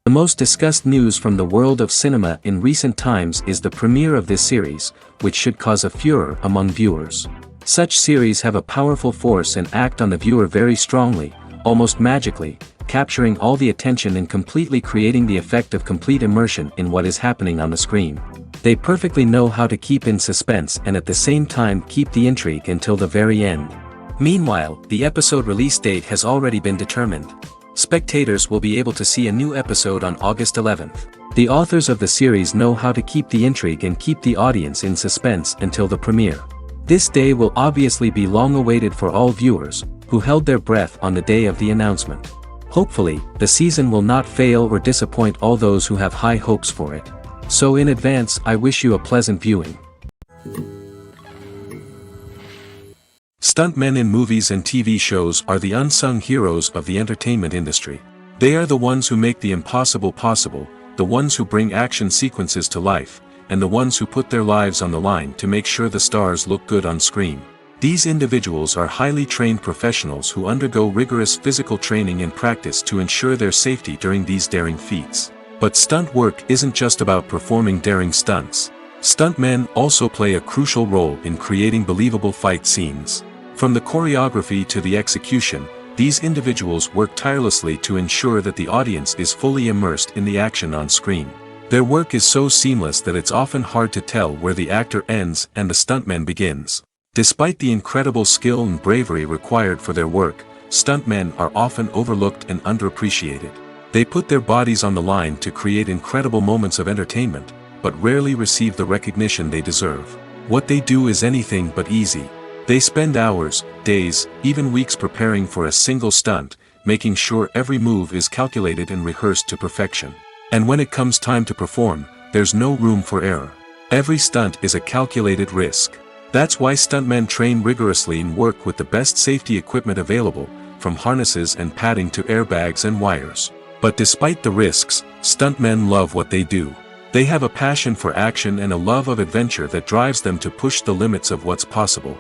The most discussed news from the world of cinema in recent times is the premiere of this series, which should cause a furor among viewers. Such series have a powerful force and act on the viewer very strongly, almost magically, capturing all the attention and completely creating the effect of complete immersion in what is happening on the screen. They perfectly know how to keep in suspense and at the same time keep the intrigue until the very end. Meanwhile, the episode release date has already been determined. Spectators will be able to see a new episode on August 11th. The authors of the series know how to keep the intrigue and keep the audience in suspense until the premiere. This day will obviously be long awaited for all viewers, who held their breath on the day of the announcement. Hopefully, the season will not fail or disappoint all those who have high hopes for it. So in advance, I wish you a pleasant viewing. Stuntmen in movies and TV shows are the unsung heroes of the entertainment industry. They are the ones who make the impossible possible, the ones who bring action sequences to life, and the ones who put their lives on the line to make sure the stars look good on screen. These individuals are highly trained professionals who undergo rigorous physical training and practice to ensure their safety during these daring feats. But stunt work isn't just about performing daring stunts. Stuntmen also play a crucial role in creating believable fight scenes. From the choreography to the execution, these individuals work tirelessly to ensure that the audience is fully immersed in the action on screen. Their work is so seamless that it's often hard to tell where the actor ends and the stuntman begins. Despite the incredible skill and bravery required for their work, stuntmen are often overlooked and underappreciated. They put their bodies on the line to create incredible moments of entertainment, but rarely receive the recognition they deserve. What they do is anything but easy. They spend hours, days, even weeks preparing for a single stunt, making sure every move is calculated and rehearsed to perfection. And when it comes time to perform, there's no room for error. Every stunt is a calculated risk. That's why stuntmen train rigorously and work with the best safety equipment available, from harnesses and padding to airbags and wires. But despite the risks, stuntmen love what they do. They have a passion for action and a love of adventure that drives them to push the limits of what's possible.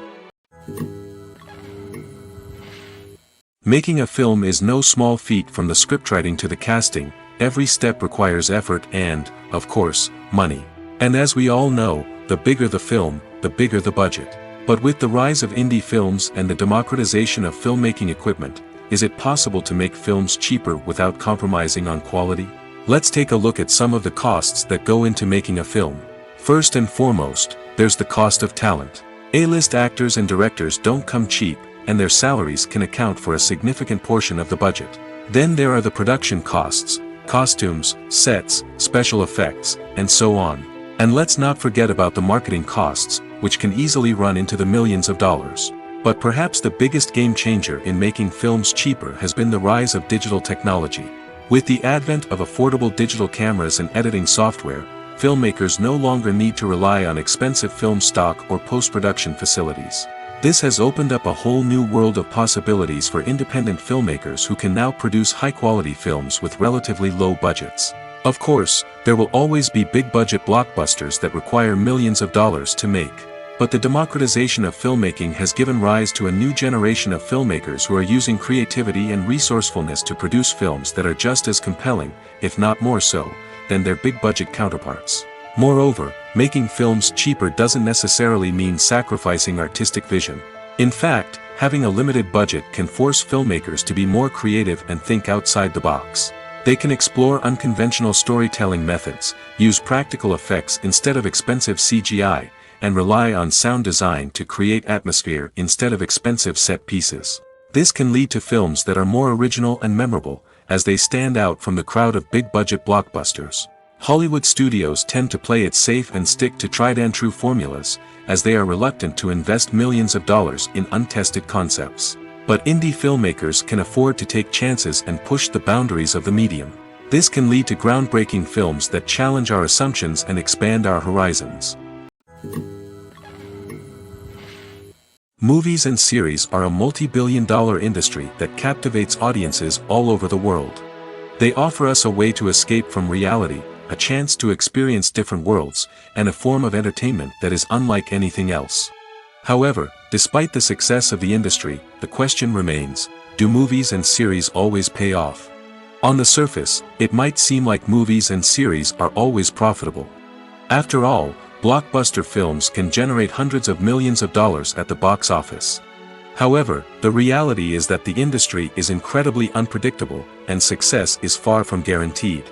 Making a film is no small feat. From the scriptwriting to the casting, every step requires effort and, of course, money. And as we all know, the bigger the film, the bigger the budget. But with the rise of indie films and the democratization of filmmaking equipment, is it possible to make films cheaper without compromising on quality? Let's take a look at some of the costs that go into making a film. First and foremost, there's the cost of talent. A-list actors and directors don't come cheap, and their salaries can account for a significant portion of the budget. Then there are the production costs, costumes, sets, special effects, and so on. And let's not forget about the marketing costs, which can easily run into the millions of dollars. But perhaps the biggest game changer in making films cheaper has been the rise of digital technology. With the advent of affordable digital cameras and editing software, filmmakers no longer need to rely on expensive film stock or post-production facilities. This has opened up a whole new world of possibilities for independent filmmakers who can now produce high-quality films with relatively low budgets. Of course, there will always be big-budget blockbusters that require millions of dollars to make. But the democratization of filmmaking has given rise to a new generation of filmmakers who are using creativity and resourcefulness to produce films that are just as compelling, if not more so, than their big-budget counterparts. Moreover, making films cheaper doesn't necessarily mean sacrificing artistic vision. In fact, having a limited budget can force filmmakers to be more creative and think outside the box. They can explore unconventional storytelling methods, use practical effects instead of expensive CGI, and rely on sound design to create atmosphere instead of expensive set pieces. This can lead to films that are more original and memorable, as they stand out from the crowd of big-budget blockbusters. Hollywood studios tend to play it safe and stick to tried-and-true formulas, as they are reluctant to invest millions of dollars in untested concepts. But indie filmmakers can afford to take chances and push the boundaries of the medium. This can lead to groundbreaking films that challenge our assumptions and expand our horizons. Movies and series are a multi-billion-dollar industry that captivates audiences all over the world. They offer us a way to escape from reality, a chance to experience different worlds, and a form of entertainment that is unlike anything else. However, despite the success of the industry, the question remains, do movies and series always pay off? On the surface, it might seem like movies and series are always profitable. After all, blockbuster films can generate hundreds of millions of dollars at the box office. However, the reality is that the industry is incredibly unpredictable, and success is far from guaranteed.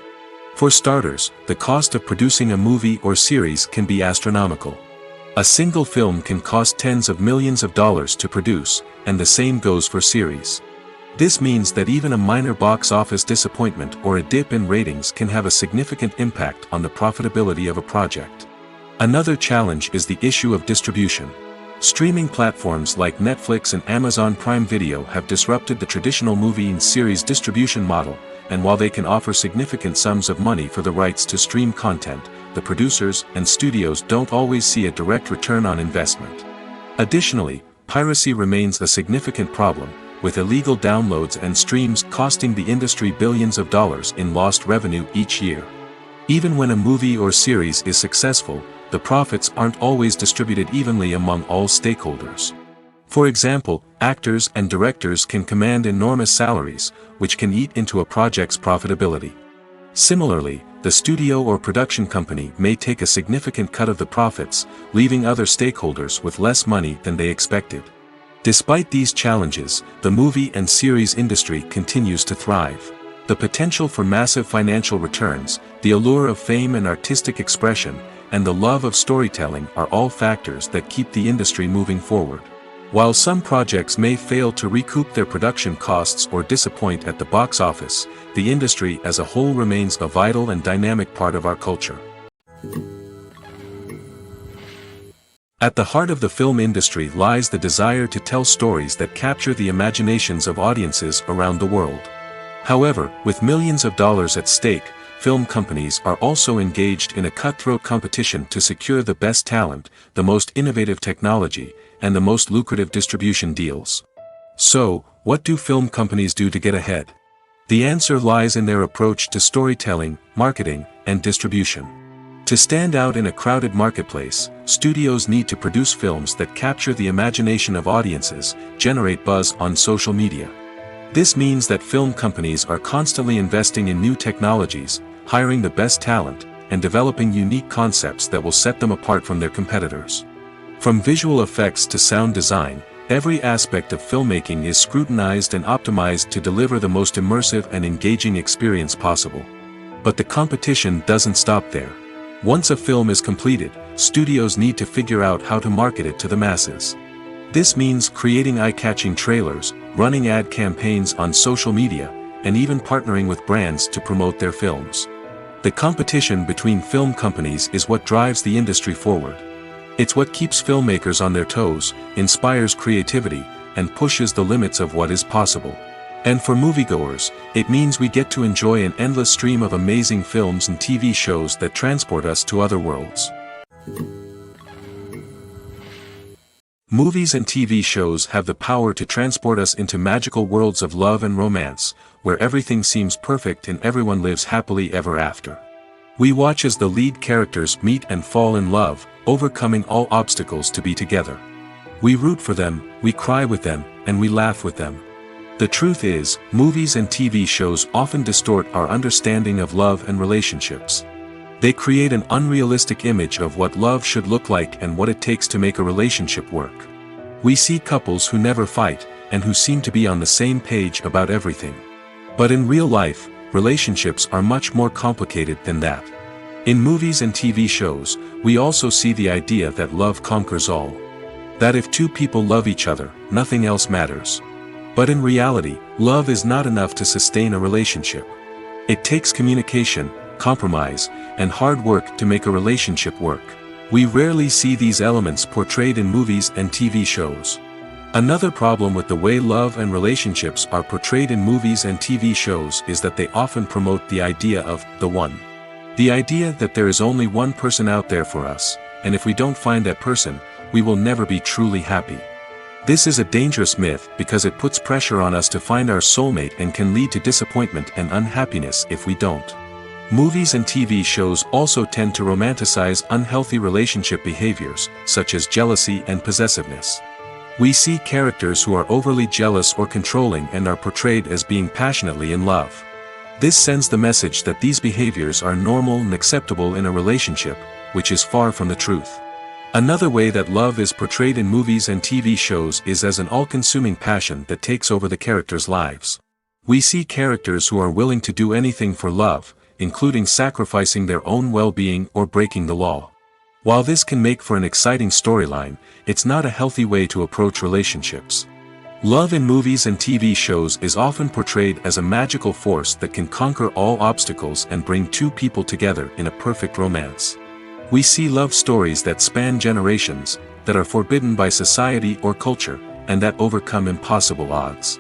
For starters, the cost of producing a movie or series can be astronomical. A single film can cost tens of millions of dollars to produce, and the same goes for series. This means that even a minor box office disappointment or a dip in ratings can have a significant impact on the profitability of a project. Another challenge is the issue of distribution. Streaming platforms like Netflix and Amazon Prime Video have disrupted the traditional movie and series distribution model, and while they can offer significant sums of money for the rights to stream content, the producers and studios don't always see a direct return on investment. Additionally, piracy remains a significant problem, with illegal downloads and streams costing the industry billions of dollars in lost revenue each year. Even when a movie or series is successful, the profits aren't always distributed evenly among all stakeholders. For example, actors and directors can command enormous salaries, which can eat into a project's profitability. Similarly, the studio or production company may take a significant cut of the profits, leaving other stakeholders with less money than they expected. Despite these challenges, the movie and series industry continues to thrive. The potential for massive financial returns, the allure of fame and artistic expression, and the love of storytelling are all factors that keep the industry moving forward. While some projects may fail to recoup their production costs or disappoint at the box office, the industry as a whole remains a vital and dynamic part of our culture. At the heart of the film industry lies the desire to tell stories that capture the imaginations of audiences around the world. However, with millions of dollars at stake, film companies are also engaged in a cutthroat competition to secure the best talent, the most innovative technology, and the most lucrative distribution deals. So, what do film companies do to get ahead? The answer lies in their approach to storytelling, marketing, and distribution. To stand out in a crowded marketplace, studios need to produce films that capture the imagination of audiences, generate buzz on social media. This means that film companies are constantly investing in new technologies, hiring the best talent, and developing unique concepts that will set them apart from their competitors. From visual effects to sound design, every aspect of filmmaking is scrutinized and optimized to deliver the most immersive and engaging experience possible. But the competition doesn't stop there. Once a film is completed, studios need to figure out how to market it to the masses. This means creating eye-catching trailers, running ad campaigns on social media, and even partnering with brands to promote their films. The competition between film companies is what drives the industry forward. It's what keeps filmmakers on their toes, inspires creativity, and pushes the limits of what is possible. And for moviegoers, it means we get to enjoy an endless stream of amazing films and TV shows that transport us to other worlds. Movies and TV shows have the power to transport us into magical worlds of love and romance, where everything seems perfect and everyone lives happily ever after. We watch as the lead characters meet and fall in love, overcoming all obstacles to be together. We root for them, we cry with them, and we laugh with them. The truth is, movies and TV shows often distort our understanding of love and relationships. They create an unrealistic image of what love should look like and what it takes to make a relationship work. We see couples who never fight, and who seem to be on the same page about everything. But in real life, relationships are much more complicated than that. In movies and TV shows, we also see the idea that love conquers all. That if two people love each other, nothing else matters. But in reality, love is not enough to sustain a relationship. It takes communication, compromise, and hard work to make a relationship work. We rarely see these elements portrayed in movies and TV shows. Another problem with the way love and relationships are portrayed in movies and TV shows is that they often promote the idea of the one. The idea that there is only one person out there for us, and if we don't find that person, we will never be truly happy. This is a dangerous myth because it puts pressure on us to find our soulmate and can lead to disappointment and unhappiness if we don't. Movies and TV shows also tend to romanticize unhealthy relationship behaviors, such as jealousy and possessiveness. We see characters who are overly jealous or controlling and are portrayed as being passionately in love. This sends the message that these behaviors are normal and acceptable in a relationship, which is far from the truth. Another way that love is portrayed in movies and TV shows is as an all-consuming passion that takes over the characters' lives. We see characters who are willing to do anything for love, including sacrificing their own well-being or breaking the law. While this can make for an exciting storyline, it's not a healthy way to approach relationships. Love in movies and TV shows is often portrayed as a magical force that can conquer all obstacles and bring two people together in a perfect romance. We see love stories that span generations, that are forbidden by society or culture, and that overcome impossible odds.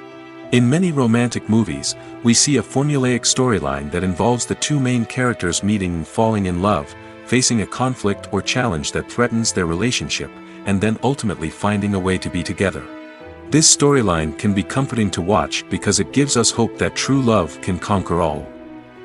In many romantic movies, we see a formulaic storyline that involves the two main characters meeting and falling in love, facing a conflict or challenge that threatens their relationship, and then ultimately finding a way to be together. This storyline can be comforting to watch because it gives us hope that true love can conquer all.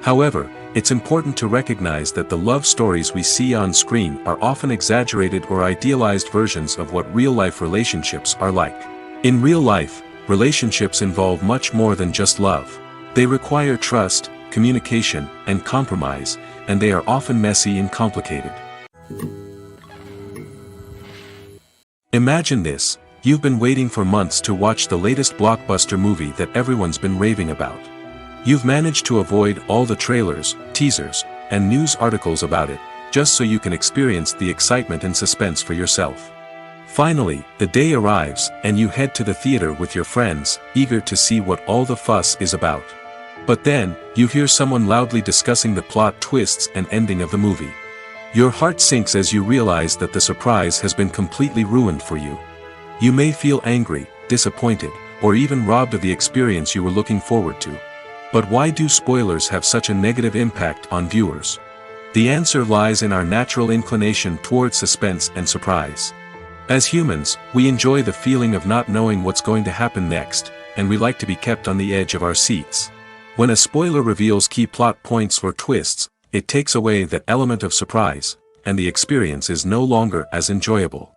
However, it's important to recognize that the love stories we see on screen are often exaggerated or idealized versions of what real-life relationships are like. In real life, relationships involve much more than just love. They require trust, communication, and compromise, and they are often messy and complicated. Imagine this: you've been waiting for months to watch the latest blockbuster movie that everyone's been raving about. You've managed to avoid all the trailers, teasers, and news articles about it, just so you can experience the excitement and suspense for yourself. Finally, the day arrives, and you head to the theater with your friends, eager to see what all the fuss is about. But then, you hear someone loudly discussing the plot twists and ending of the movie. Your heart sinks as you realize that the surprise has been completely ruined for you. You may feel angry, disappointed, or even robbed of the experience you were looking forward to. But why do spoilers have such a negative impact on viewers? The answer lies in our natural inclination towards suspense and surprise. As humans, we enjoy the feeling of not knowing what's going to happen next, and we like to be kept on the edge of our seats. When a spoiler reveals key plot points or twists, it takes away that element of surprise, and the experience is no longer as enjoyable.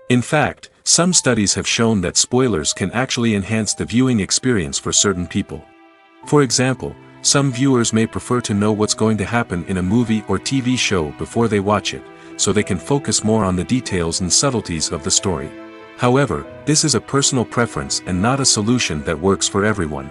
In fact, some studies have shown that spoilers can actually enhance the viewing experience for certain people. For example, some viewers may prefer to know what's going to happen in a movie or TV show before they watch it, so they can focus more on the details and subtleties of the story. However, this is a personal preference and not a solution that works for everyone.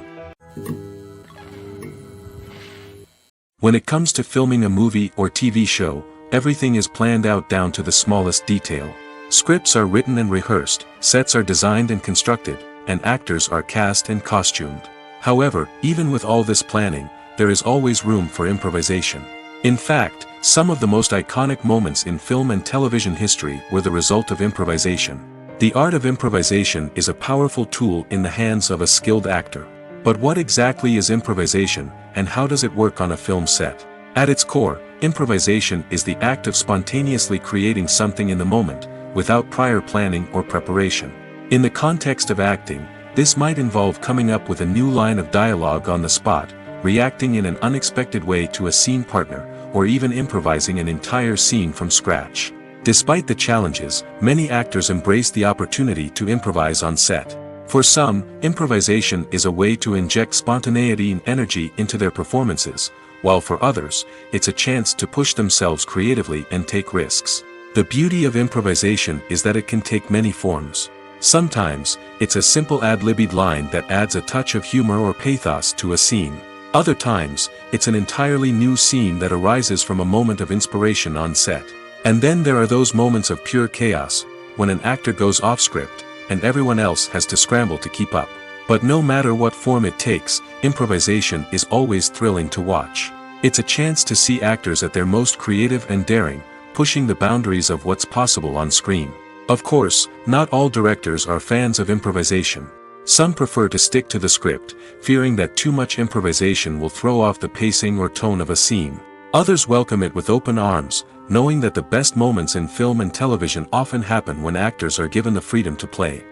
When it comes to filming a movie or TV show, everything is planned out down to the smallest detail. Scripts are written and rehearsed, sets are designed and constructed, and actors are cast and costumed. However, even with all this planning, there is always room for improvisation. In fact, some of the most iconic moments in film and television history were the result of improvisation. The art of improvisation is a powerful tool in the hands of a skilled actor. But what exactly is improvisation, and how does it work on a film set? At its core, improvisation is the act of spontaneously creating something in the moment, without prior planning or preparation. In the context of acting, this might involve coming up with a new line of dialogue on the spot, reacting in an unexpected way to a scene partner, or even improvising an entire scene from scratch. Despite the challenges, many actors embrace the opportunity to improvise on set. For some, improvisation is a way to inject spontaneity and energy into their performances, while for others, it's a chance to push themselves creatively and take risks. The beauty of improvisation is that it can take many forms. Sometimes, it's a simple ad-libbed line that adds a touch of humor or pathos to a scene. Other times, it's an entirely new scene that arises from a moment of inspiration on set. And then there are those moments of pure chaos, when an actor goes off script, and everyone else has to scramble to keep up. But no matter what form it takes, improvisation is always thrilling to watch. It's a chance to see actors at their most creative and daring, pushing the boundaries of what's possible on screen. Of course, not all directors are fans of improvisation. Some prefer to stick to the script, fearing that too much improvisation will throw off the pacing or tone of a scene. Others welcome it with open arms, knowing that the best moments in film and television often happen when actors are given the freedom to play.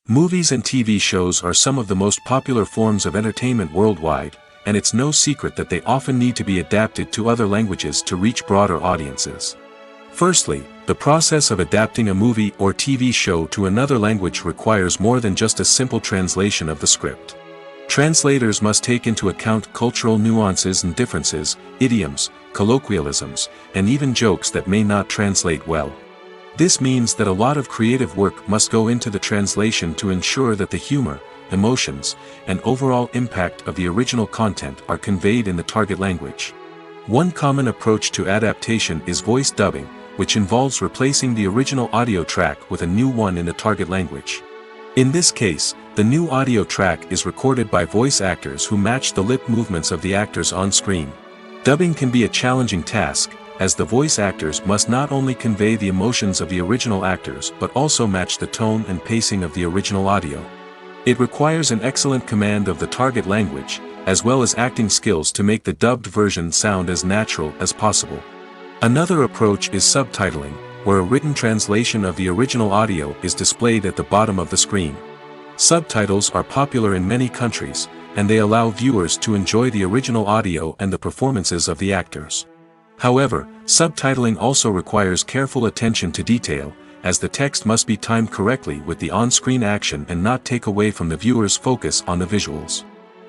Movies and TV shows are some of the most popular forms of entertainment worldwide, and it's no secret that they often need to be adapted to other languages to reach broader audiences. Firstly, the process of adapting a movie or TV show to another language requires more than just a simple translation of the script. Translators must take into account cultural nuances and differences, idioms, colloquialisms, and even jokes that may not translate well. This means that a lot of creative work must go into the translation to ensure that the humor, emotions, and overall impact of the original content are conveyed in the target language. One common approach to adaptation is voice dubbing, which involves replacing the original audio track with a new one in the target language. In this case, the new audio track is recorded by voice actors who match the lip movements of the actors on screen. Dubbing can be a challenging task, as the voice actors must not only convey the emotions of the original actors but also match the tone and pacing of the original audio. It requires an excellent command of the target language, as well as acting skills to make the dubbed version sound as natural as possible. Another approach is subtitling, where a written translation of the original audio is displayed at the bottom of the screen. Subtitles are popular in many countries, and they allow viewers to enjoy the original audio and the performances of the actors. However, subtitling also requires careful attention to detail, as the text must be timed correctly with the on-screen action and not take away from the viewer's focus on the visuals.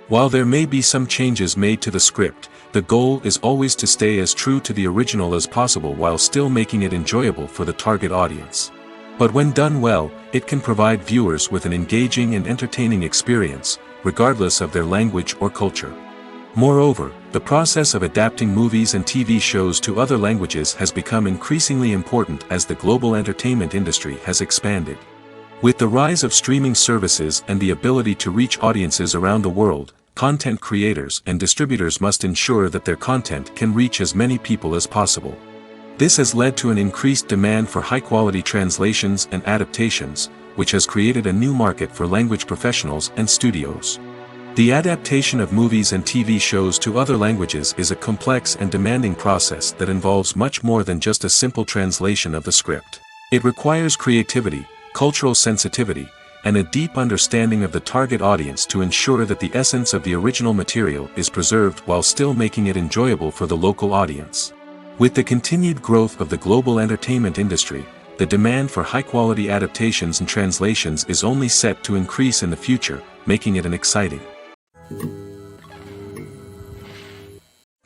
While there may be some changes made to the script, the goal is always to stay as true to the original as possible while still making it enjoyable for the target audience. But when done well, it can provide viewers with an engaging and entertaining experience, regardless of their language or culture. Moreover, the process of adapting movies and TV shows to other languages has become increasingly important as the global entertainment industry has expanded. With the rise of streaming services and the ability to reach audiences around the world, content creators and distributors must ensure that their content can reach as many people as possible. This has led to an increased demand for high-quality translations and adaptations, which has created a new market for language professionals and studios. The adaptation of movies and TV shows to other languages is a complex and demanding process that involves much more than just a simple translation of the script. It requires creativity, cultural sensitivity, and a deep understanding of the target audience to ensure that the essence of the original material is preserved while still making it enjoyable for the local audience. With the continued growth of the global entertainment industry, the demand for high-quality adaptations and translations is only set to increase in the future, making it an exciting.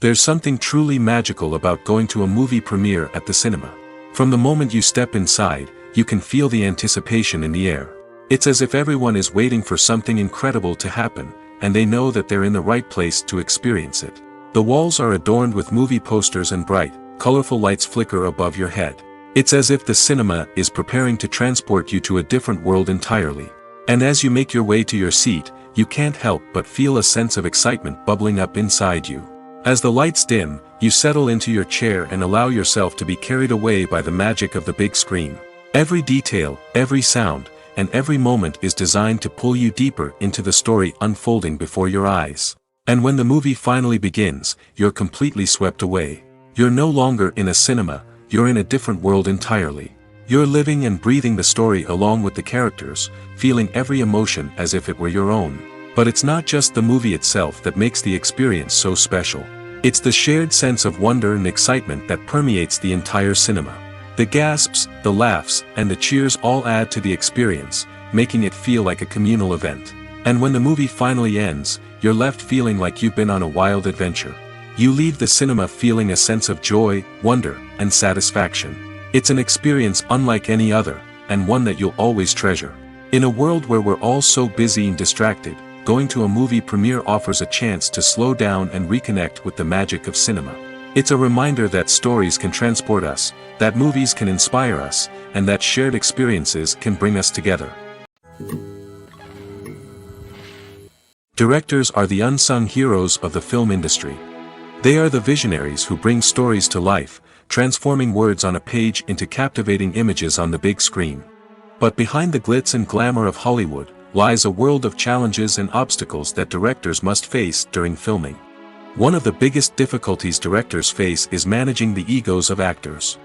There's something truly magical about going to a movie premiere at the cinema. From the moment you step inside, you can feel the anticipation in the air. It's as if everyone is waiting for something incredible to happen, and they know that they're in the right place to experience it. The walls are adorned with movie posters and bright, colorful lights flicker above your head. It's as if the cinema is preparing to transport you to a different world entirely. And as you make your way to your seat, you can't help but feel a sense of excitement bubbling up inside you. As the lights dim, you settle into your chair and allow yourself to be carried away by the magic of the big screen. Every detail, every sound, and every moment is designed to pull you deeper into the story unfolding before your eyes. And when the movie finally begins, you're completely swept away. You're no longer in a cinema, you're in a different world entirely. You're living and breathing the story along with the characters, feeling every emotion as if it were your own. But it's not just the movie itself that makes the experience so special. It's the shared sense of wonder and excitement that permeates the entire cinema. The gasps, the laughs, and the cheers all add to the experience, making it feel like a communal event. And when the movie finally ends, you're left feeling like you've been on a wild adventure. You leave the cinema feeling a sense of joy, wonder, and satisfaction. It's an experience unlike any other, and one that you'll always treasure. In a world where we're all so busy and distracted, going to a movie premiere offers a chance to slow down and reconnect with the magic of cinema. It's a reminder that stories can transport us, that movies can inspire us, and that shared experiences can bring us together. Directors are the unsung heroes of the film industry. They are the visionaries who bring stories to life, transforming words on a page into captivating images on the big screen. But behind the glitz and glamour of Hollywood lies a world of challenges and obstacles that directors must face during filming. One of the biggest difficulties directors face is managing the egos of actors.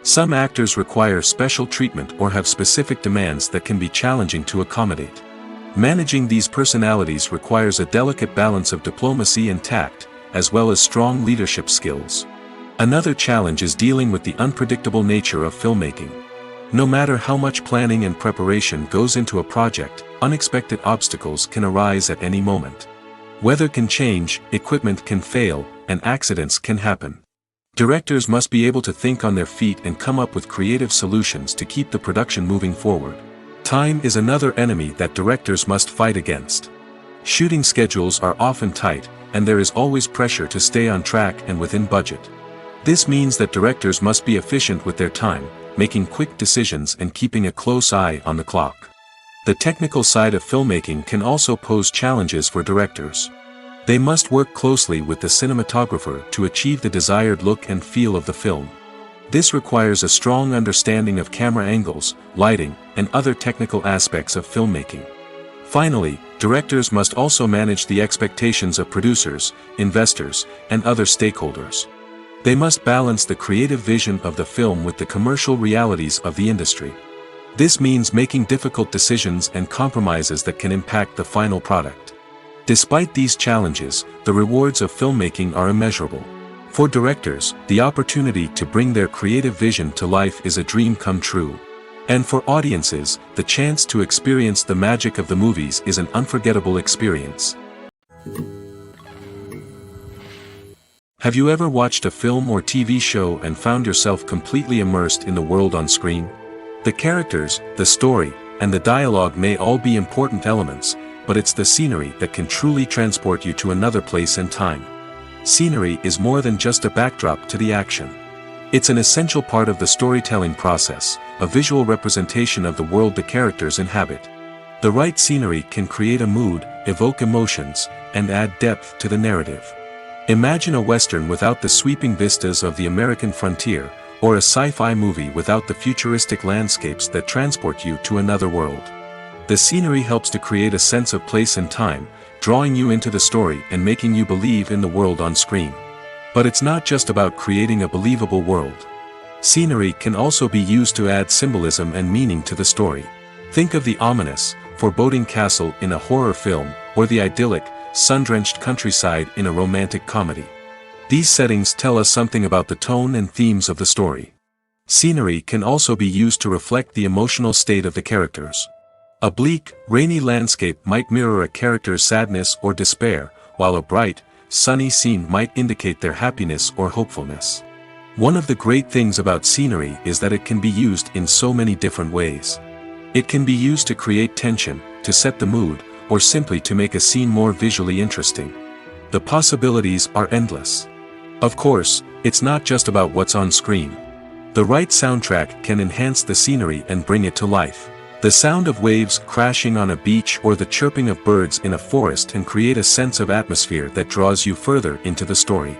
Some actors require special treatment or have specific demands that can be challenging to accommodate. Managing these personalities requires a delicate balance of diplomacy and tact, as well as strong leadership skills. Another challenge is dealing with the unpredictable nature of filmmaking. No matter how much planning and preparation goes into a project, unexpected obstacles can arise at any moment. Weather can change, equipment can fail, and accidents can happen. Directors must be able to think on their feet and come up with creative solutions to keep the production moving forward. Time is another enemy that directors must fight against. Shooting schedules are often tight, and there is always pressure to stay on track and within budget. This means that directors must be efficient with their time, making quick decisions and keeping a close eye on the clock. The technical side of filmmaking can also pose challenges for directors. They must work closely with the cinematographer to achieve the desired look and feel of the film. This requires a strong understanding of camera angles, lighting, and other technical aspects of filmmaking. Finally, directors must also manage the expectations of producers, investors, and other stakeholders. They must balance the creative vision of the film with the commercial realities of the industry. This means making difficult decisions and compromises that can impact the final product. Despite these challenges, the rewards of filmmaking are immeasurable. For directors, the opportunity to bring their creative vision to life is a dream come true. And for audiences, the chance to experience the magic of the movies is an unforgettable experience. Have you ever watched a film or TV show and found yourself completely immersed in the world on screen? The characters, the story, and the dialogue may all be important elements, but it's the scenery that can truly transport you to another place and time. Scenery is more than just a backdrop to the action. It's an essential part of the storytelling process, a visual representation of the world the characters inhabit. The right scenery can create a mood, evoke emotions, and add depth to the narrative. Imagine a Western without the sweeping vistas of the American frontier, or a sci-fi movie without the futuristic landscapes that transport you to another world. The scenery helps to create a sense of place and time, drawing you into the story and making you believe in the world on screen. But it's not just about creating a believable world. Scenery can also be used to add symbolism and meaning to the story. Think of the ominous, foreboding castle in a horror film, or the idyllic, sun-drenched countryside in a romantic comedy. These settings tell us something about the tone and themes of the story. Scenery can also be used to reflect the emotional state of the characters. A bleak, rainy landscape might mirror a character's sadness or despair, while a bright, sunny scene might indicate their happiness or hopefulness. One of the great things about scenery is that it can be used in so many different ways. It can be used to create tension, to set the mood, or simply to make a scene more visually interesting. The possibilities are endless. Of course, it's not just about what's on screen. The right soundtrack can enhance the scenery and bring it to life. The sound of waves crashing on a beach or the chirping of birds in a forest can create a sense of atmosphere that draws you further into the story.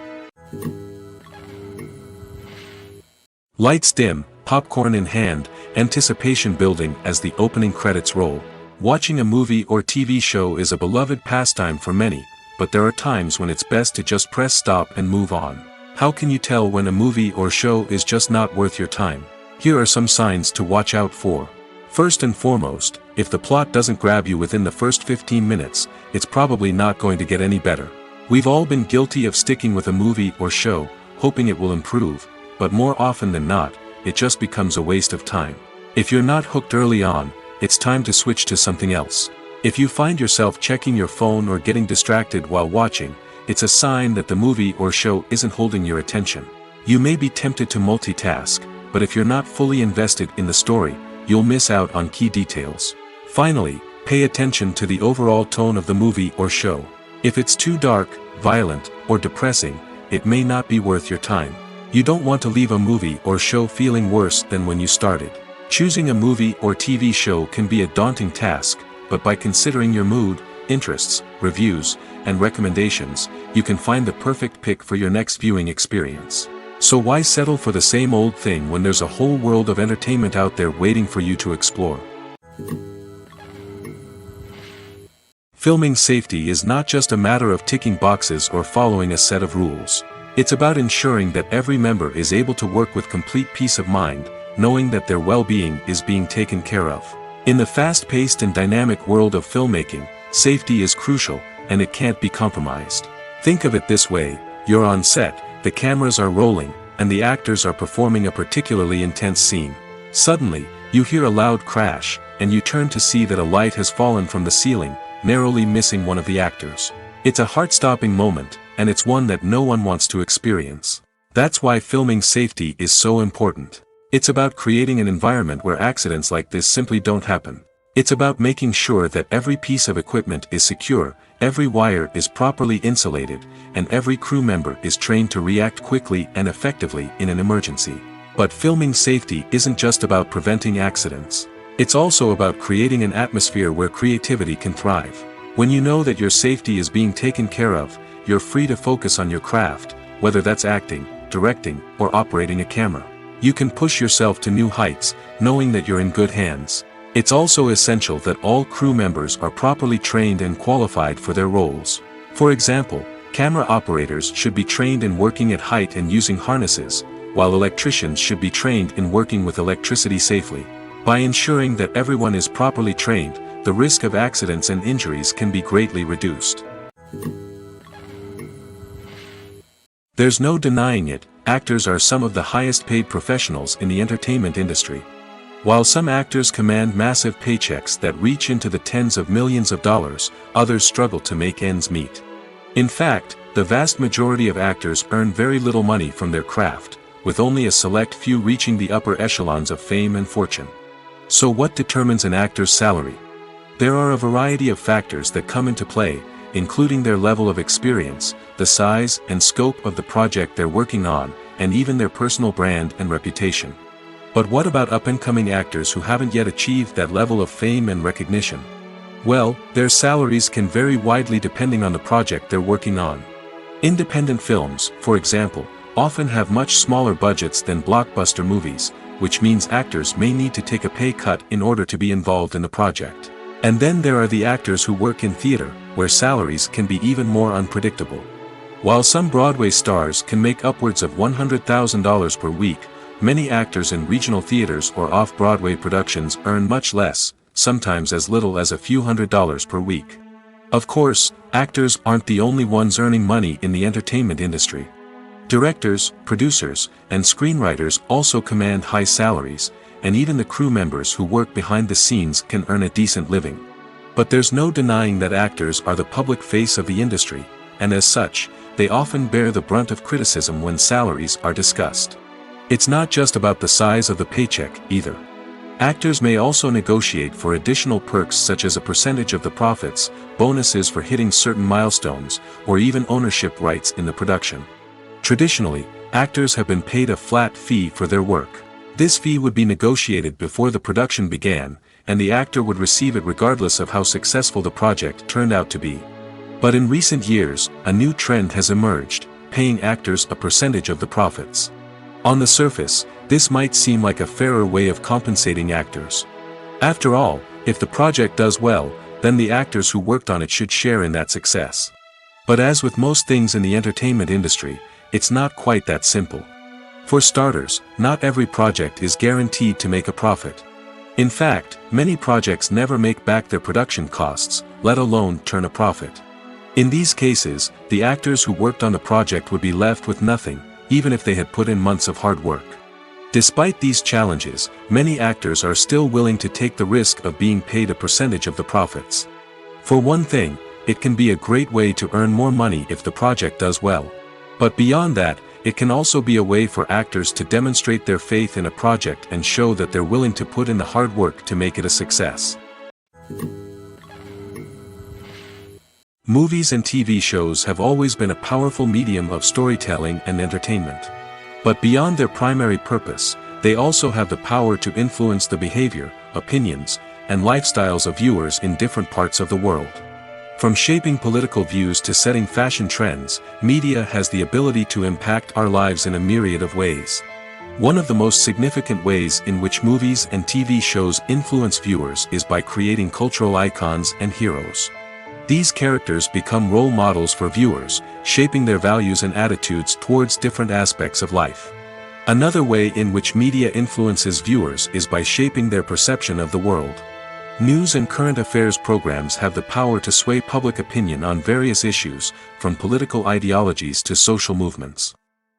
Lights dim, popcorn in hand, anticipation building as the opening credits roll. Watching a movie or TV show is a beloved pastime for many, but there are times when it's best to just press stop and move on. How can you tell when a movie or show is just not worth your time? Here are some signs to watch out for. First and foremost, if the plot doesn't grab you within the first 15 minutes, it's probably not going to get any better. We've all been guilty of sticking with a movie or show, hoping it will improve, but more often than not, it just becomes a waste of time. If you're not hooked early on, it's time to switch to something else. If you find yourself checking your phone or getting distracted while watching, it's a sign that the movie or show isn't holding your attention. You may be tempted to multitask, but if you're not fully invested in the story, you'll miss out on key details. Finally, Pay attention to the overall tone of the movie or show. If it's too dark, violent, or depressing, it may not be worth your time. You don't want to leave a movie or show feeling worse than when you started. Choosing a movie or TV show can be a daunting task, but by considering your mood, interests, reviews, and recommendations, you can find the perfect pick for your next viewing experience. So why settle for the same old thing when there's a whole world of entertainment out there waiting for you to explore? Filming safety is not just a matter of ticking boxes or following a set of rules. It's about ensuring that every member is able to work with complete peace of mind, knowing that their well-being is being taken care of. In the fast-paced and dynamic world of filmmaking, safety is crucial, and it can't be compromised. Think of it this way: you're on set, the cameras are rolling, and the actors are performing a particularly intense scene. Suddenly, you hear a loud crash, and you turn to see that a light has fallen from the ceiling, narrowly missing one of the actors. It's a heart-stopping moment, and it's one that no one wants to experience. That's why filming safety is so important. It's about creating an environment where accidents like this simply don't happen. It's about making sure that every piece of equipment is secure, every wire is properly insulated, and every crew member is trained to react quickly and effectively in an emergency. But filming safety isn't just about preventing accidents. It's also about creating an atmosphere where creativity can thrive. When you know that your safety is being taken care of, you're free to focus on your craft, whether that's acting, directing, or operating a camera. You can push yourself to new heights, knowing that you're in good hands. It's also essential that all crew members are properly trained and qualified for their roles. For example, camera operators should be trained in working at height and using harnesses, while electricians should be trained in working with electricity safely. By ensuring that everyone is properly trained, the risk of accidents and injuries can be greatly reduced. There's no denying it, actors are some of the highest paid professionals in the entertainment industry. While some actors command massive paychecks that reach into the tens of millions of dollars, others struggle to make ends meet. In fact, the vast majority of actors earn very little money from their craft, with only a select few reaching the upper echelons of fame and fortune. So what determines an actor's salary? There are a variety of factors that come into play, including their level of experience, the size and scope of the project they're working on, and even their personal brand and reputation. But what about up-and-coming actors who haven't yet achieved that level of fame and recognition? Well, their salaries can vary widely depending on the project they're working on. Independent films, for example, often have much smaller budgets than blockbuster movies, which means actors may need to take a pay cut in order to be involved in the project. And then there are the actors who work in theater, where salaries can be even more unpredictable. While some Broadway stars can make upwards of $100,000 per week, many actors in regional theaters or off-Broadway productions earn much less, sometimes as little as a few $100s per week. Of course, actors aren't the only ones earning money in the entertainment industry. Directors, producers, and screenwriters also command high salaries, and even the crew members who work behind the scenes can earn a decent living. But there's no denying that actors are the public face of the industry, and as such, they often bear the brunt of criticism when salaries are discussed. It's not just about the size of the paycheck, either. Actors may also negotiate for additional perks such as a percentage of the profits, bonuses for hitting certain milestones, or even ownership rights in the production. Traditionally, actors have been paid a flat fee for their work. This fee would be negotiated before the production began, and the actor would receive it regardless of how successful the project turned out to be. But in recent years, a new trend has emerged, paying actors a percentage of the profits. On the surface, this might seem like a fairer way of compensating actors. After all, if the project does well, then the actors who worked on it should share in that success. But as with most things in the entertainment industry, it's not quite that simple. For starters, not every project is guaranteed to make a profit. In fact, many projects never make back their production costs, let alone turn a profit. In these cases, the actors who worked on the project would be left with nothing, even if they had put in months of hard work. Despite these challenges, many actors are still willing to take the risk of being paid a percentage of the profits. For one thing, it can be a great way to earn more money if the project does well. But beyond that, it can also be a way for actors to demonstrate their faith in a project and show that they're willing to put in the hard work to make it a success. Movies and TV shows have always been a powerful medium of storytelling and entertainment. But beyond their primary purpose, they also have the power to influence the behavior, opinions, and lifestyles of viewers in different parts of the world. From shaping political views to setting fashion trends, media has the ability to impact our lives in a myriad of ways. One of the most significant ways in which movies and TV shows influence viewers is by creating cultural icons and heroes. These characters become role models for viewers, shaping their values and attitudes towards different aspects of life. Another way in which media influences viewers is by shaping their perception of the world. News and current affairs programs have the power to sway public opinion on various issues, from political ideologies to social movements.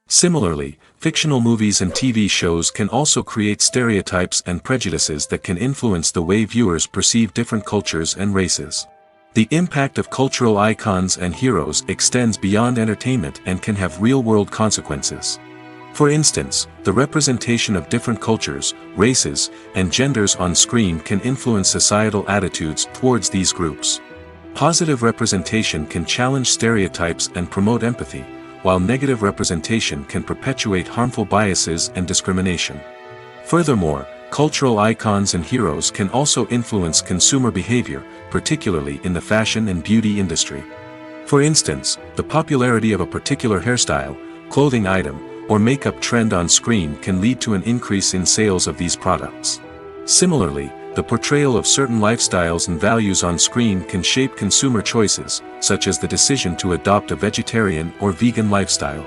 Similarly, fictional movies and TV shows can also create stereotypes and prejudices that can influence the way viewers perceive different cultures and races. The impact of cultural icons and heroes extends beyond entertainment and can have real-world consequences. For instance, the representation of different cultures, races, and genders on screen can influence societal attitudes towards these groups. Positive representation can challenge stereotypes and promote empathy, while negative representation can perpetuate harmful biases and discrimination. Furthermore, cultural icons and heroes can also influence consumer behavior, particularly in the fashion and beauty industry. For instance, the popularity of a particular hairstyle, clothing item, or makeup trend on screen can lead to an increase in sales of these products. Similarly, the portrayal of certain lifestyles and values on screen can shape consumer choices, such as the decision to adopt a vegetarian or vegan lifestyle.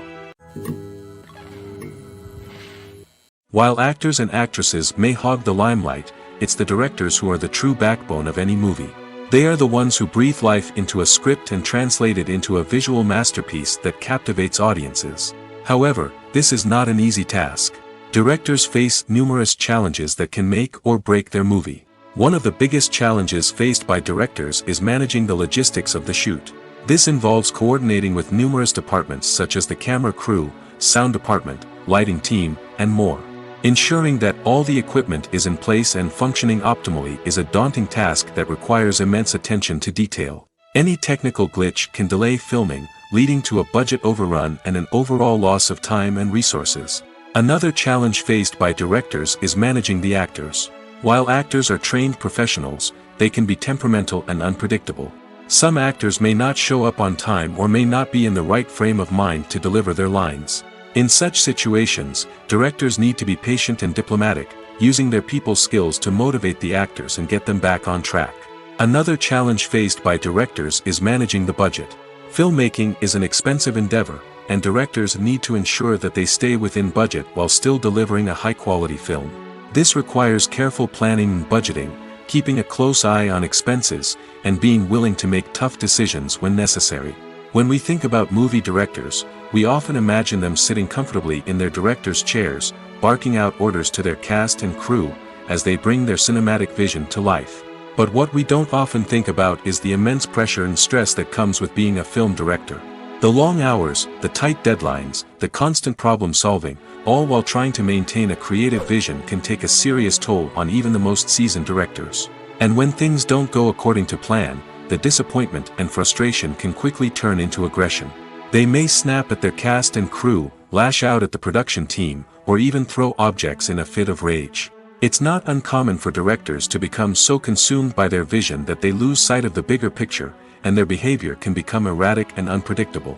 While actors and actresses may hog the limelight, it's the directors who are the true backbone of any movie. They are the ones who breathe life into a script and translate it into a visual masterpiece that captivates audiences. However, this is not an easy task. Directors face numerous challenges that can make or break their movie. One of the biggest challenges faced by directors is managing the logistics of the shoot. This involves coordinating with numerous departments such as the camera crew, sound department, lighting team, and more. Ensuring that all the equipment is in place and functioning optimally is a daunting task that requires immense attention to detail. Any technical glitch can delay filming, leading to a budget overrun and an overall loss of time and resources. Another challenge faced by directors is managing the actors. While actors are trained professionals, they can be temperamental and unpredictable. Some actors may not show up on time or may not be in the right frame of mind to deliver their lines. In such situations, directors need to be patient and diplomatic, using their people skills to motivate the actors and get them back on track. Another challenge faced by directors is managing the budget. Filmmaking is an expensive endeavor, and directors need to ensure that they stay within budget while still delivering a high-quality film. This requires careful planning and budgeting, keeping a close eye on expenses, and being willing to make tough decisions when necessary. When we think about movie directors, we often imagine them sitting comfortably in their director's chairs, barking out orders to their cast and crew, as they bring their cinematic vision to life. But what we don't often think about is the immense pressure and stress that comes with being a film director. The long hours, the tight deadlines, the constant problem solving, all while trying to maintain a creative vision can take a serious toll on even the most seasoned directors. And when things don't go according to plan, the disappointment and frustration can quickly turn into aggression. They may snap at their cast and crew, lash out at the production team, or even throw objects in a fit of rage. It's not uncommon for directors to become so consumed by their vision that they lose sight of the bigger picture, and their behavior can become erratic and unpredictable.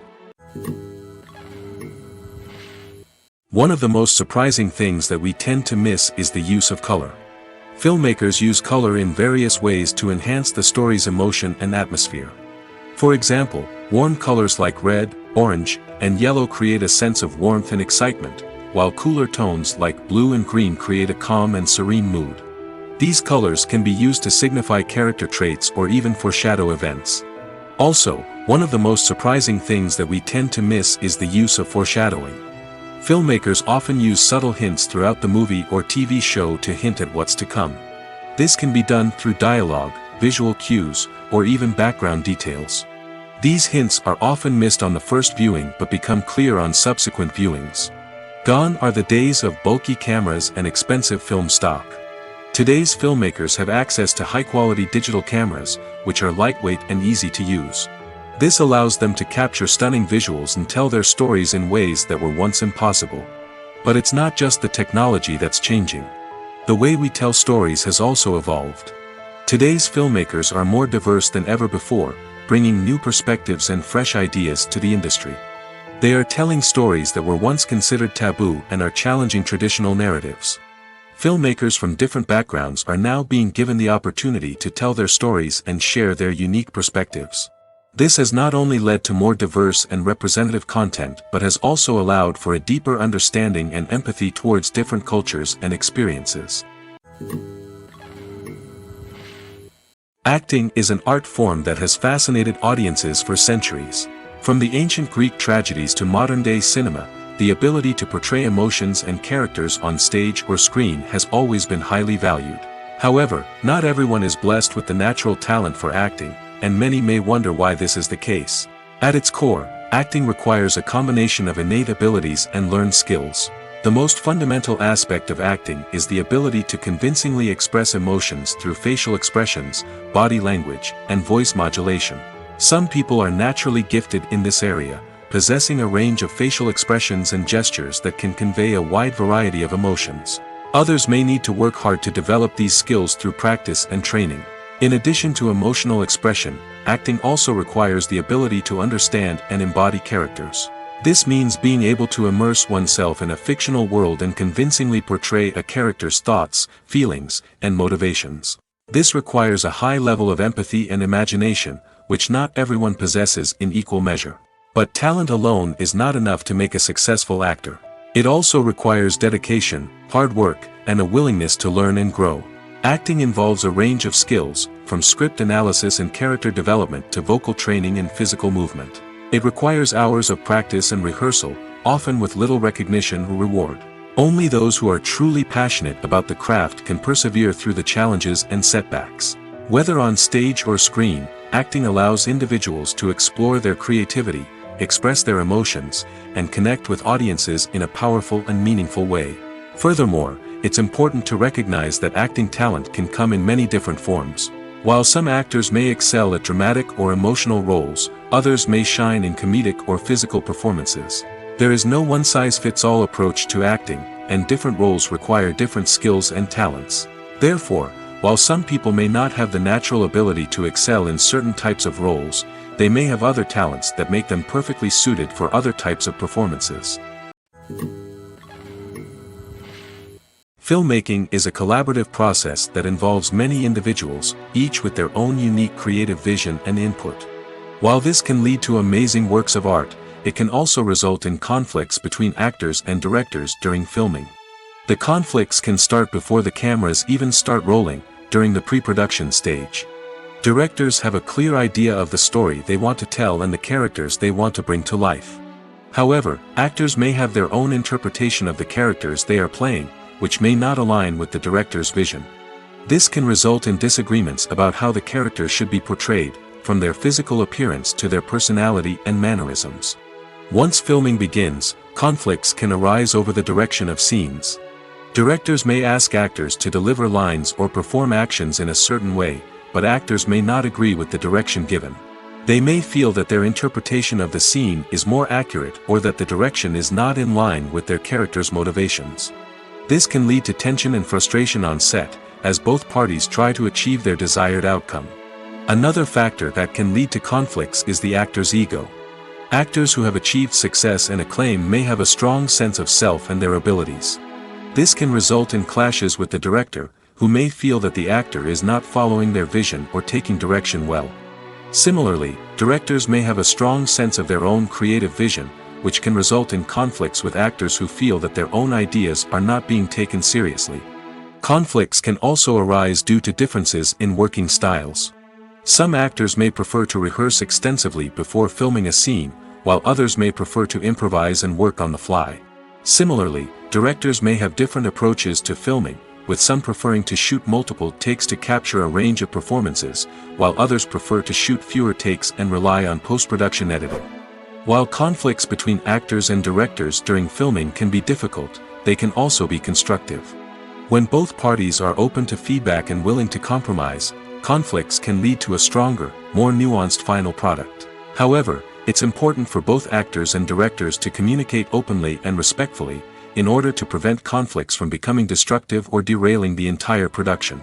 One of the most surprising things that we tend to miss is the use of color. Filmmakers use color in various ways to enhance the story's emotion and atmosphere. For example, warm colors like red, orange, and yellow create a sense of warmth and excitement, while cooler tones like blue and green create a calm and serene mood. These colors can be used to signify character traits or even foreshadow events. Also, one of the most surprising things that we tend to miss is the use of foreshadowing. Filmmakers often use subtle hints throughout the movie or TV show to hint at what's to come. This can be done through dialogue, visual cues, or even background details. These hints are often missed on the first viewing but become clear on subsequent viewings. Gone are the days of bulky cameras and expensive film stock. Today's filmmakers have access to high-quality digital cameras, which are lightweight and easy to use. This allows them to capture stunning visuals and tell their stories in ways that were once impossible. But it's not just the technology that's changing. The way we tell stories has also evolved. Today's filmmakers are more diverse than ever before, bringing new perspectives and fresh ideas to the industry. They are telling stories that were once considered taboo and are challenging traditional narratives. Filmmakers from different backgrounds are now being given the opportunity to tell their stories and share their unique perspectives. This has not only led to more diverse and representative content but has also allowed for a deeper understanding and empathy towards different cultures and experiences. Acting is an art form that has fascinated audiences for centuries. From the ancient Greek tragedies to modern-day cinema, the ability to portray emotions and characters on stage or screen has always been highly valued. However, not everyone is blessed with the natural talent for acting, and many may wonder why this is the case. At its core, acting requires a combination of innate abilities and learned skills. The most fundamental aspect of acting is the ability to convincingly express emotions through facial expressions, body language, and voice modulation. Some people are naturally gifted in this area, possessing a range of facial expressions and gestures that can convey a wide variety of emotions. Others may need to work hard to develop these skills through practice and training. In addition to emotional expression, acting also requires the ability to understand and embody characters. This means being able to immerse oneself in a fictional world and convincingly portray a character's thoughts, feelings, and motivations. This requires a high level of empathy and imagination, which not everyone possesses in equal measure. But talent alone is not enough to make a successful actor. It also requires dedication, hard work, and a willingness to learn and grow. Acting involves a range of skills, from script analysis and character development to vocal training and physical movement. It requires hours of practice and rehearsal, often with little recognition or reward. Only those who are truly passionate about the craft can persevere through the challenges and setbacks. Whether on stage or screen, acting allows individuals to explore their creativity, express their emotions, and connect with audiences in a powerful and meaningful way. Furthermore, it's important to recognize that acting talent can come in many different forms. While some actors may excel at dramatic or emotional roles, others may shine in comedic or physical performances. There is no one-size-fits-all approach to acting, and different roles require different skills and talents. Therefore, while some people may not have the natural ability to excel in certain types of roles, they may have other talents that make them perfectly suited for other types of performances. Filmmaking is a collaborative process that involves many individuals, each with their own unique creative vision and input. While this can lead to amazing works of art, it can also result in conflicts between actors and directors during filming. The conflicts can start before the cameras even start rolling, during the pre-production stage. Directors have a clear idea of the story they want to tell and the characters they want to bring to life. However, actors may have their own interpretation of the characters they are playing, which may not align with the director's vision. This can result in disagreements about how the characters should be portrayed, from their physical appearance to their personality and mannerisms. Once filming begins, conflicts can arise over the direction of scenes. Directors may ask actors to deliver lines or perform actions in a certain way, but actors may not agree with the direction given. They may feel that their interpretation of the scene is more accurate or that the direction is not in line with their character's motivations. This can lead to tension and frustration on set, as both parties try to achieve their desired outcome. Another factor that can lead to conflicts is the actor's ego. Actors who have achieved success and acclaim may have a strong sense of self and their abilities. This can result in clashes with the director, who may feel that the actor is not following their vision or taking direction well. Similarly, directors may have a strong sense of their own creative vision, which can result in conflicts with actors who feel that their own ideas are not being taken seriously. Conflicts can also arise due to differences in working styles. Some actors may prefer to rehearse extensively before filming a scene, while others may prefer to improvise and work on the fly. Similarly, directors may have different approaches to filming, with some preferring to shoot multiple takes to capture a range of performances, while others prefer to shoot fewer takes and rely on post-production editing. While conflicts between actors and directors during filming can be difficult, they can also be constructive. When both parties are open to feedback and willing to compromise, conflicts can lead to a stronger, more nuanced final product. However, it's important for both actors and directors to communicate openly and respectfully, in order to prevent conflicts from becoming destructive or derailing the entire production.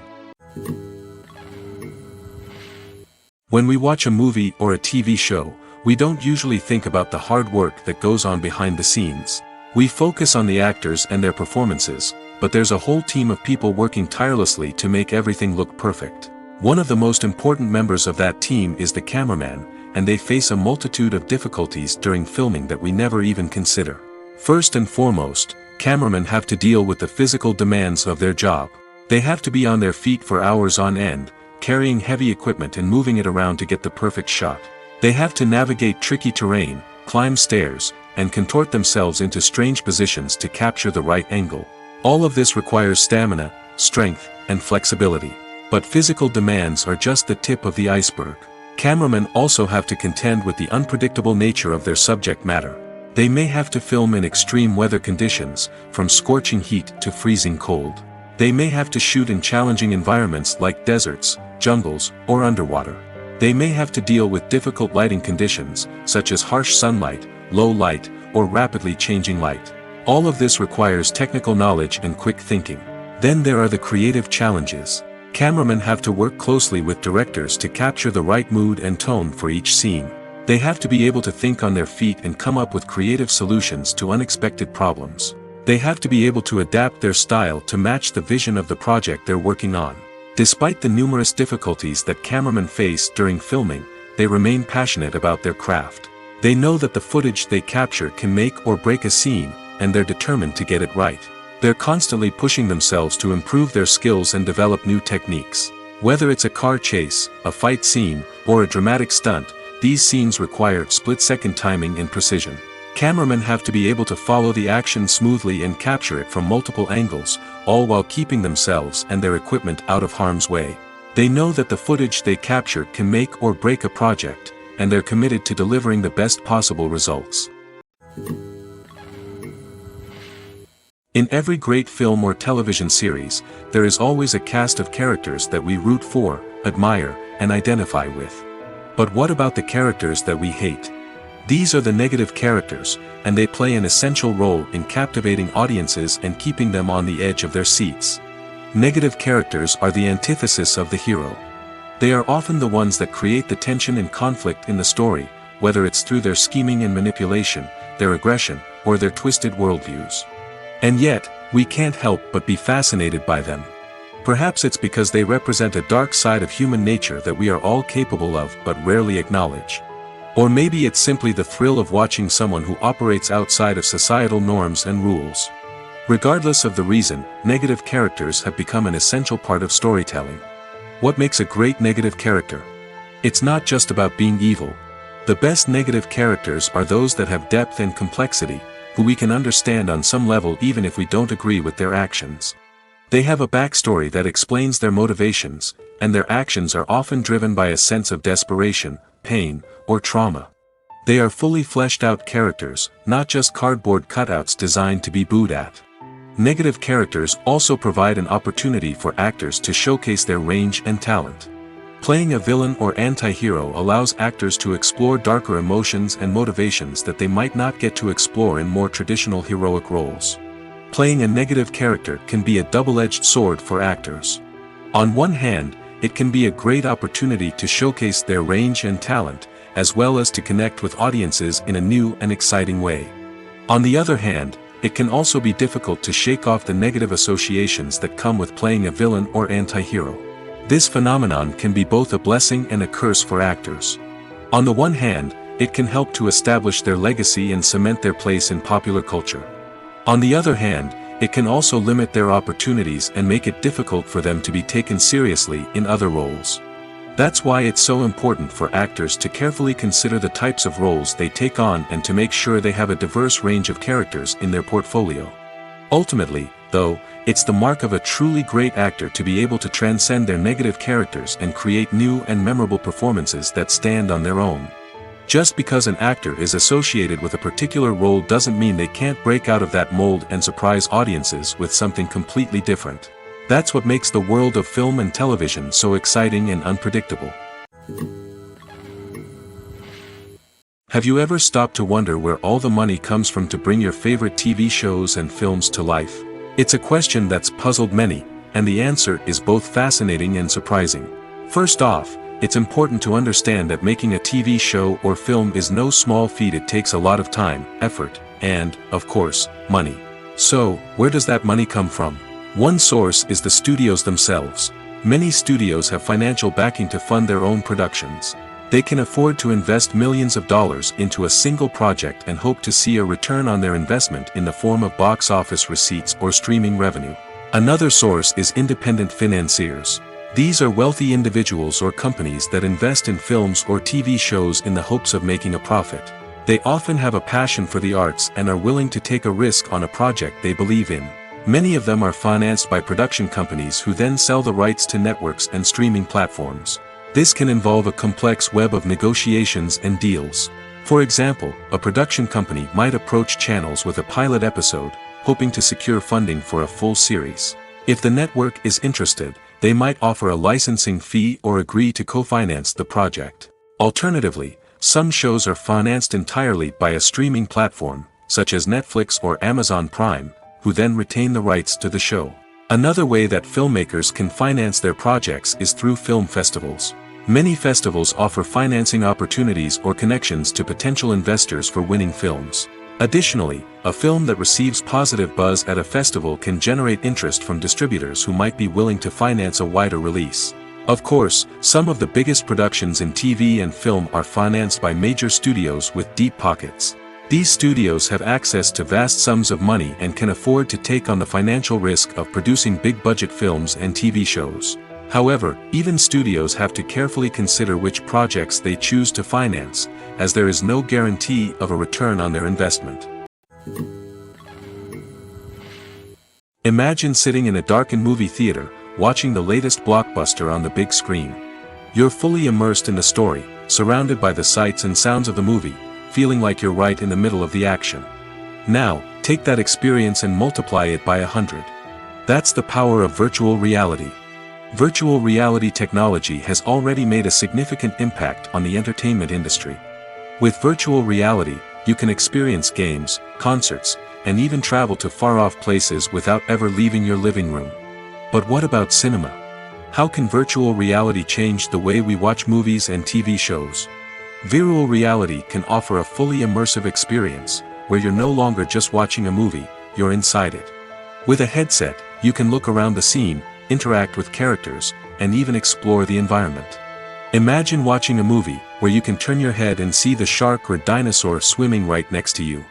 When we watch a movie or a TV show, we don't usually think about the hard work that goes on behind the scenes. We focus on the actors and their performances, but there's a whole team of people working tirelessly to make everything look perfect. One of the most important members of that team is the cameraman, and they face a multitude of difficulties during filming that we never even consider. First and foremost, cameramen have to deal with the physical demands of their job. They have to be on their feet for hours on end, carrying heavy equipment and moving it around to get the perfect shot. They have to navigate tricky terrain, climb stairs, and contort themselves into strange positions to capture the right angle. All of this requires stamina, strength, and flexibility. But physical demands are just the tip of the iceberg. Cameramen also have to contend with the unpredictable nature of their subject matter. They may have to film in extreme weather conditions, from scorching heat to freezing cold. They may have to shoot in challenging environments like deserts, jungles, or underwater. They may have to deal with difficult lighting conditions, such as harsh sunlight, low light, or rapidly changing light. All of this requires technical knowledge and quick thinking. Then there are the creative challenges. Cameramen have to work closely with directors to capture the right mood and tone for each scene. They have to be able to think on their feet and come up with creative solutions to unexpected problems. They have to be able to adapt their style to match the vision of the project they're working on. Despite the numerous difficulties that cameramen face during filming, they remain passionate about their craft. They know that the footage they capture can make or break a scene, and they're determined to get it right. They're constantly pushing themselves to improve their skills and develop new techniques. Whether it's a car chase, a fight scene, or a dramatic stunt, these scenes require split-second timing and precision. Cameramen have to be able to follow the action smoothly and capture it from multiple angles, all while keeping themselves and their equipment out of harm's way. They know that the footage they capture can make or break a project, and they're committed to delivering the best possible results. In every great film or television series, there is always a cast of characters that we root for, admire, and identify with. But what about the characters that we hate? These are the negative characters, and they play an essential role in captivating audiences and keeping them on the edge of their seats. Negative characters are the antithesis of the hero. They are often the ones that create the tension and conflict in the story, whether it's through their scheming and manipulation, their aggression, or their twisted worldviews. And yet, we can't help but be fascinated by them. Perhaps it's because they represent a dark side of human nature that we are all capable of but rarely acknowledge. Or maybe it's simply the thrill of watching someone who operates outside of societal norms and rules. Regardless of the reason, negative characters have become an essential part of storytelling. What makes a great negative character? It's not just about being evil. The best negative characters are those that have depth and complexity, who we can understand on some level even if we don't agree with their actions. They have a backstory that explains their motivations, and their actions are often driven by a sense of desperation, pain, or trauma. They are fully fleshed out characters, not just cardboard cutouts designed to be booed at. Negative characters also provide an opportunity for actors to showcase their range and talent. Playing a villain or anti-hero allows actors to explore darker emotions and motivations that they might not get to explore in more traditional heroic roles. Playing a negative character can be a double-edged sword for actors. On one hand, it can be a great opportunity to showcase their range and talent, as well as to connect with audiences in a new and exciting way. On the other hand, it can also be difficult to shake off the negative associations that come with playing a villain or anti-hero. This phenomenon can be both a blessing and a curse for actors. On the one hand, it can help to establish their legacy and cement their place in popular culture. On the other hand, it can also limit their opportunities and make it difficult for them to be taken seriously in other roles. That's why it's so important for actors to carefully consider the types of roles they take on and to make sure they have a diverse range of characters in their portfolio. Ultimately, though, it's the mark of a truly great actor to be able to transcend their negative characters and create new and memorable performances that stand on their own. Just because an actor is associated with a particular role doesn't mean they can't break out of that mold and surprise audiences with something completely different. That's what makes the world of film and television so exciting and unpredictable. Have you ever stopped to wonder where all the money comes from to bring your favorite TV shows and films to life? It's a question that's puzzled many, and the answer is both fascinating and surprising. First off, it's important to understand that making a TV show or film is no small feat. It takes a lot of time, effort, and, of course, money. So, where does that money come from? One source is the studios themselves. Many studios have financial backing to fund their own productions. They can afford to invest millions of dollars into a single project and hope to see a return on their investment in the form of box office receipts or streaming revenue. Another source is independent financiers. These are wealthy individuals or companies that invest in films or TV shows in the hopes of making a profit. They often have a passion for the arts and are willing to take a risk on a project they believe in. Many of them are financed by production companies who then sell the rights to networks and streaming platforms. This can involve a complex web of negotiations and deals. For example, a production company might approach channels with a pilot episode, hoping to secure funding for a full series. If the network is interested, they might offer a licensing fee or agree to co-finance the project. Alternatively, some shows are financed entirely by a streaming platform, such as Netflix or Amazon Prime, who then retain the rights to the show. Another way that filmmakers can finance their projects is through film festivals. Many festivals offer financing opportunities or connections to potential investors for winning films. Additionally, a film that receives positive buzz at a festival can generate interest from distributors who might be willing to finance a wider release. Of course, some of the biggest productions in TV and film are financed by major studios with deep pockets. These studios have access to vast sums of money and can afford to take on the financial risk of producing big-budget films and TV shows. However, even studios have to carefully consider which projects they choose to finance, as there is no guarantee of a return on their investment. Imagine sitting in a darkened movie theater, watching the latest blockbuster on the big screen. You're fully immersed in the story, surrounded by the sights and sounds of the movie, feeling like you're right in the middle of the action. Now, take that experience and multiply it by 100. That's the power of virtual reality. Virtual reality technology has already made a significant impact on the entertainment industry. With virtual reality, you can experience games, concerts, and even travel to far-off places without ever leaving your living room. But what about cinema? How can virtual reality change the way we watch movies and TV shows? Virtual reality can offer a fully immersive experience, where you're no longer just watching a movie, you're inside it. With a headset, you can look around the scene, interact with characters, and even explore the environment. Imagine watching a movie where you can turn your head and see the shark or dinosaur swimming right next to you.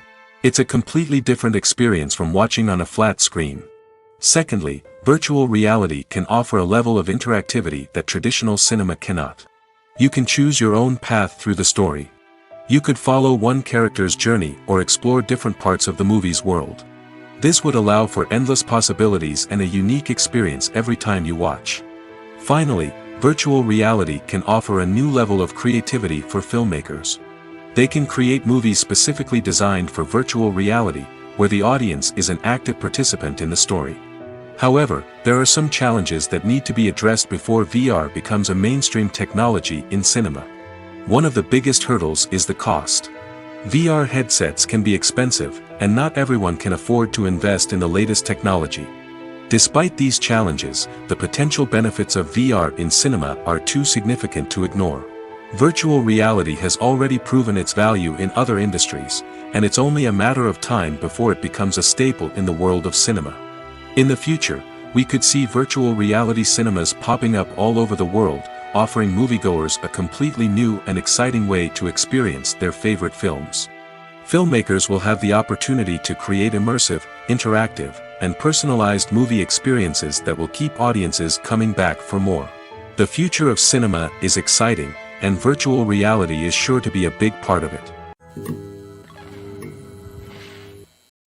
It's a completely different experience from watching on a flat screen. Secondly, virtual reality can offer a level of interactivity that traditional cinema cannot. You can choose your own path through the story. You could follow one character's journey or explore different parts of the movie's world. This would allow for endless possibilities and a unique experience every time you watch. Finally, virtual reality can offer a new level of creativity for filmmakers. They can create movies specifically designed for virtual reality, where the audience is an active participant in the story. However, there are some challenges that need to be addressed before VR becomes a mainstream technology in cinema. One of the biggest hurdles is the cost. VR headsets can be expensive, and not everyone can afford to invest in the latest technology. Despite these challenges, the potential benefits of VR in cinema are too significant to ignore. Virtual reality has already proven its value in other industries, and it's only a matter of time before it becomes a staple in the world of cinema. In the future, we could see virtual reality cinemas popping up all over the world, offering moviegoers a completely new and exciting way to experience their favorite films. Filmmakers will have the opportunity to create immersive, interactive, and personalized movie experiences that will keep audiences coming back for more. The future of cinema is exciting, and virtual reality is sure to be a big part of it.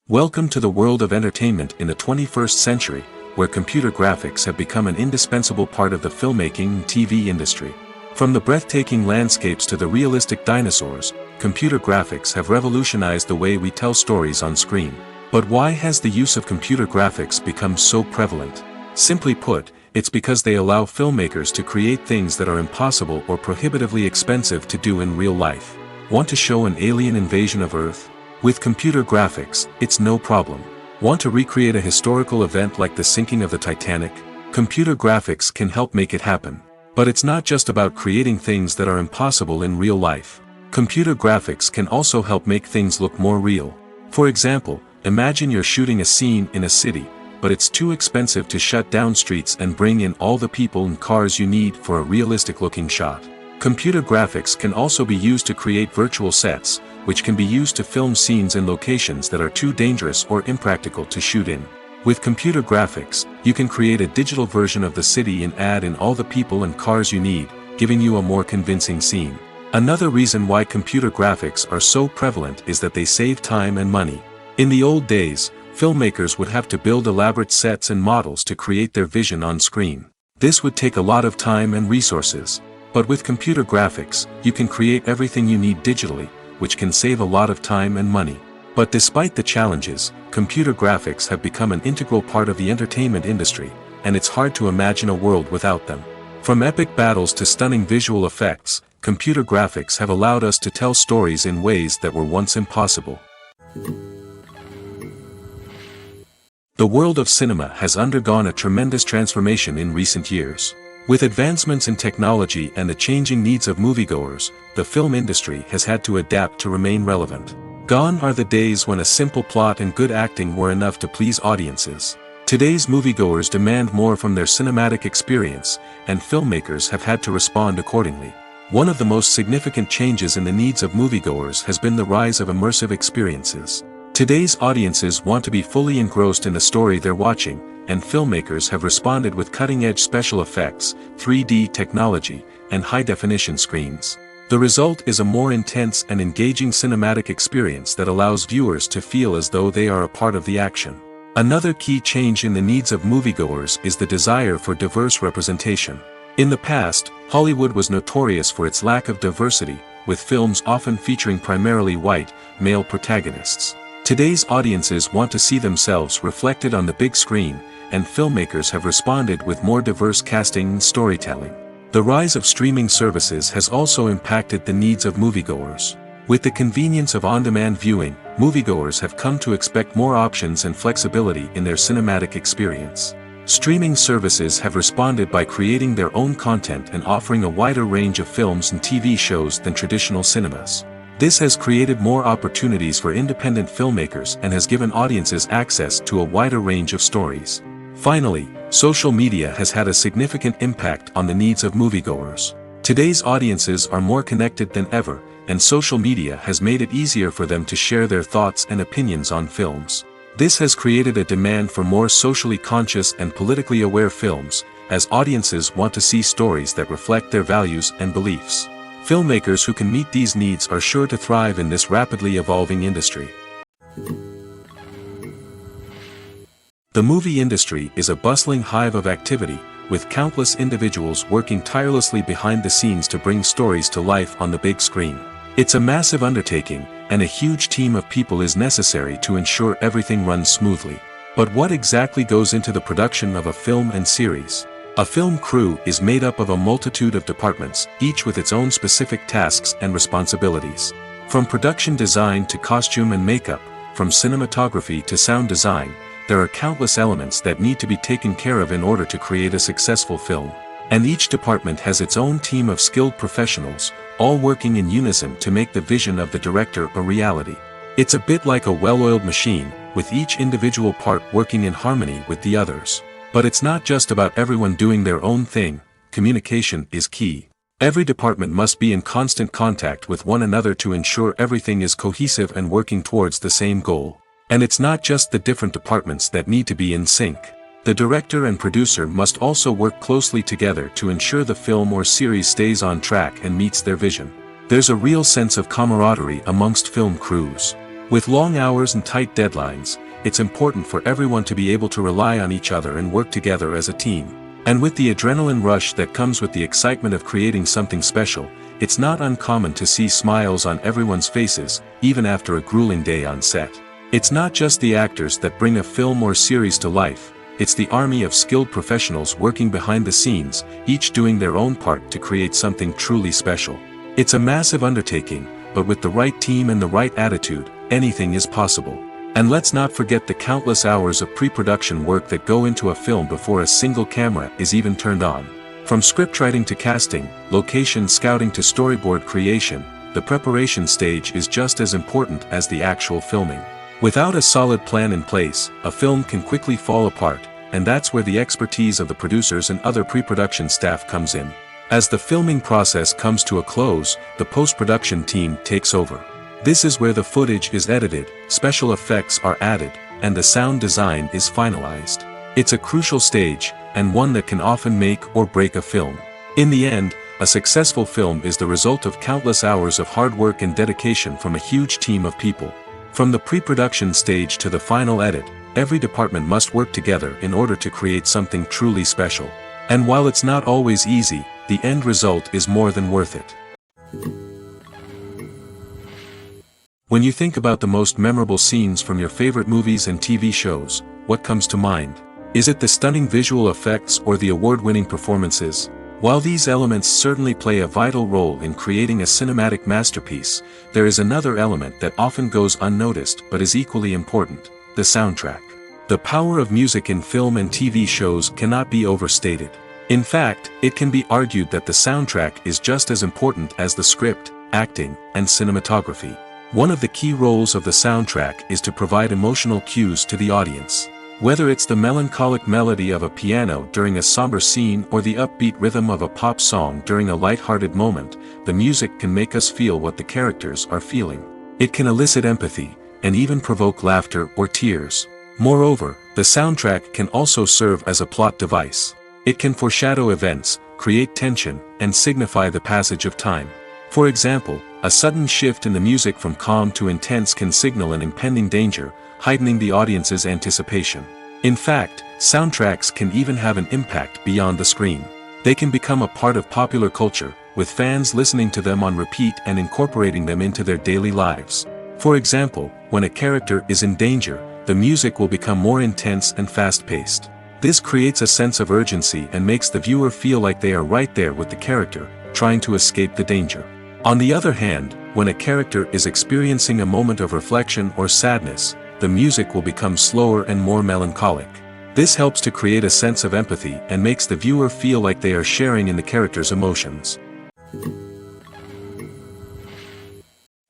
Welcome to the world of entertainment in the 21st century, where computer graphics have become an indispensable part of the filmmaking and TV industry. From the breathtaking landscapes to the realistic dinosaurs, computer graphics have revolutionized the way we tell stories on screen. But why has the use of computer graphics become so prevalent? Simply put, it's because they allow filmmakers to create things that are impossible or prohibitively expensive to do in real life. Want to show an alien invasion of Earth? With computer graphics, it's no problem. Want to recreate a historical event like the sinking of the Titanic? Computer graphics can help make it happen. But it's not just about creating things that are impossible in real life. Computer graphics can also help make things look more real. For example, imagine you're shooting a scene in a city, but it's too expensive to shut down streets and bring in all the people and cars you need for a realistic-looking shot. Computer graphics can also be used to create virtual sets, which can be used to film scenes in locations that are too dangerous or impractical to shoot in. With computer graphics, you can create a digital version of the city and add in all the people and cars you need, giving you a more convincing scene. Another reason why computer graphics are so prevalent is that they save time and money. In the old days, filmmakers would have to build elaborate sets and models to create their vision on screen. This would take a lot of time and resources. But with computer graphics, you can create everything you need digitally, which can save a lot of time and money. But despite the challenges, computer graphics have become an integral part of the entertainment industry, and it's hard to imagine a world without them. From epic battles to stunning visual effects, computer graphics have allowed us to tell stories in ways that were once impossible. The world of cinema has undergone a tremendous transformation in recent years. With advancements in technology and the changing needs of moviegoers, the film industry has had to adapt to remain relevant. Gone are the days when a simple plot and good acting were enough to please audiences. Today's moviegoers demand more from their cinematic experience, and filmmakers have had to respond accordingly. One of the most significant changes in the needs of moviegoers has been the rise of immersive experiences. Today's audiences want to be fully engrossed in the story they're watching, and filmmakers have responded with cutting-edge special effects, 3D technology, and high-definition screens. The result is a more intense and engaging cinematic experience that allows viewers to feel as though they are a part of the action. Another key change in the needs of moviegoers is the desire for diverse representation. In the past, Hollywood was notorious for its lack of diversity, with films often featuring primarily white, male protagonists. Today's audiences want to see themselves reflected on the big screen, and filmmakers have responded with more diverse casting and storytelling. The rise of streaming services has also impacted the needs of moviegoers. With the convenience of on-demand viewing, moviegoers have come to expect more options and flexibility in their cinematic experience. Streaming services have responded by creating their own content and offering a wider range of films and TV shows than traditional cinemas. This has created more opportunities for independent filmmakers and has given audiences access to a wider range of stories. Finally, social media has had a significant impact on the needs of moviegoers. Today's audiences are more connected than ever, and social media has made it easier for them to share their thoughts and opinions on films. This has created a demand for more socially conscious and politically aware films, as audiences want to see stories that reflect their values and beliefs. Filmmakers who can meet these needs are sure to thrive in this rapidly evolving industry. The movie industry is a bustling hive of activity, with countless individuals working tirelessly behind the scenes to bring stories to life on the big screen. It's a massive undertaking, and a huge team of people is necessary to ensure everything runs smoothly. But what exactly goes into the production of a film and series? A film crew is made up of a multitude of departments, each with its own specific tasks and responsibilities. From production design to costume and makeup, from cinematography to sound design, there are countless elements that need to be taken care of in order to create a successful film. And each department has its own team of skilled professionals, all working in unison to make the vision of the director a reality. It's a bit like a well-oiled machine, with each individual part working in harmony with the others. But it's not just about everyone doing their own thing. Communication is key. Every department must be in constant contact with one another to ensure everything is cohesive and working towards the same goal. And it's not just the different departments that need to be in sync. The director and producer must also work closely together to ensure the film or series stays on track and meets their vision. There's a real sense of camaraderie amongst film crews. With long hours and tight deadlines, it's important for everyone to be able to rely on each other and work together as a team. And with the adrenaline rush that comes with the excitement of creating something special, it's not uncommon to see smiles on everyone's faces, even after a grueling day on set. It's not just the actors that bring a film or series to life, it's the army of skilled professionals working behind the scenes, each doing their own part to create something truly special. It's a massive undertaking, but with the right team and the right attitude, anything is possible. And let's not forget the countless hours of pre-production work that go into a film before a single camera is even turned on. From scriptwriting to casting, location scouting to storyboard creation, the preparation stage is just as important as the actual filming. Without a solid plan in place, a film can quickly fall apart, and that's where the expertise of the producers and other pre-production staff comes in. As the filming process comes to a close, the post-production team takes over. This is where the footage is edited, special effects are added, and the sound design is finalized. It's a crucial stage, and one that can often make or break a film. In the end, a successful film is the result of countless hours of hard work and dedication from a huge team of people. From the pre-production stage to the final edit, every department must work together in order to create something truly special. And while it's not always easy, the end result is more than worth it. When you think about the most memorable scenes from your favorite movies and TV shows, what comes to mind? Is it the stunning visual effects or the award-winning performances? While these elements certainly play a vital role in creating a cinematic masterpiece, there is another element that often goes unnoticed but is equally important: the soundtrack. The power of music in film and TV shows cannot be overstated. In fact, it can be argued that the soundtrack is just as important as the script, acting, and cinematography. One of the key roles of the soundtrack is to provide emotional cues to the audience. Whether it's the melancholic melody of a piano during a somber scene or the upbeat rhythm of a pop song during a light-hearted moment, the music can make us feel what the characters are feeling. It can elicit empathy, and even provoke laughter or tears. Moreover, the soundtrack can also serve as a plot device. It can foreshadow events, create tension, and signify the passage of time. For example, a sudden shift in the music from calm to intense can signal an impending danger, heightening the audience's anticipation. In fact, soundtracks can even have an impact beyond the screen. They can become a part of popular culture, with fans listening to them on repeat and incorporating them into their daily lives. For example, when a character is in danger, the music will become more intense and fast-paced. This creates a sense of urgency and makes the viewer feel like they are right there with the character, trying to escape the danger. On the other hand, when a character is experiencing a moment of reflection or sadness, the music will become slower and more melancholic. This helps to create a sense of empathy and makes the viewer feel like they are sharing in the character's emotions.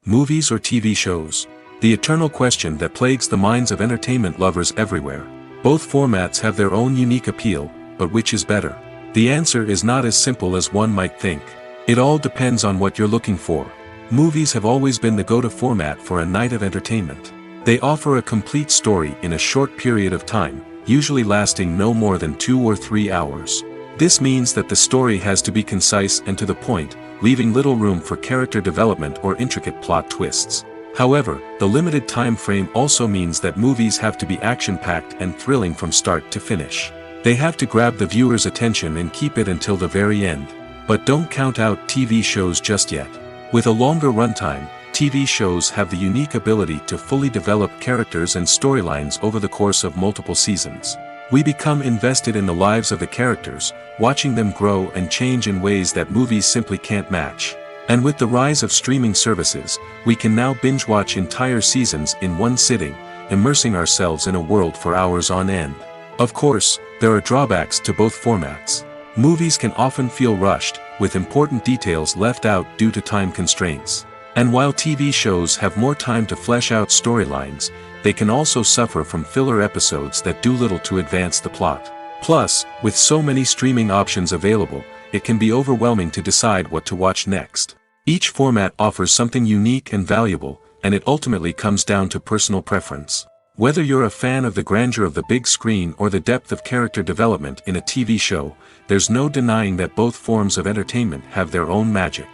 Movies or TV shows? The eternal question that plagues the minds of entertainment lovers everywhere. Both formats have their own unique appeal, but which is better? The answer is not as simple as one might think. It all depends on what you're looking for. Movies have always been the go-to format for a night of entertainment. They offer a complete story in a short period of time, usually lasting no more than 2 or 3 hours. This means that the story has to be concise and to the point, leaving little room for character development or intricate plot twists. However, the limited time frame also means that movies have to be action-packed and thrilling from start to finish. They have to grab the viewer's attention and keep it until the very end. But don't count out TV shows just yet. With a longer runtime, TV shows have the unique ability to fully develop characters and storylines over the course of multiple seasons. We become invested in the lives of the characters, watching them grow and change in ways that movies simply can't match. And with the rise of streaming services, we can now binge-watch entire seasons in one sitting, immersing ourselves in a world for hours on end. Of course, there are drawbacks to both formats. Movies can often feel rushed, with important details left out due to time constraints. And while TV shows have more time to flesh out storylines, they can also suffer from filler episodes that do little to advance the plot. Plus, with so many streaming options available, it can be overwhelming to decide what to watch next. Each format offers something unique and valuable, and it ultimately comes down to personal preference. Whether you're a fan of the grandeur of the big screen or the depth of character development in a TV show, there's no denying that both forms of entertainment have their own magic.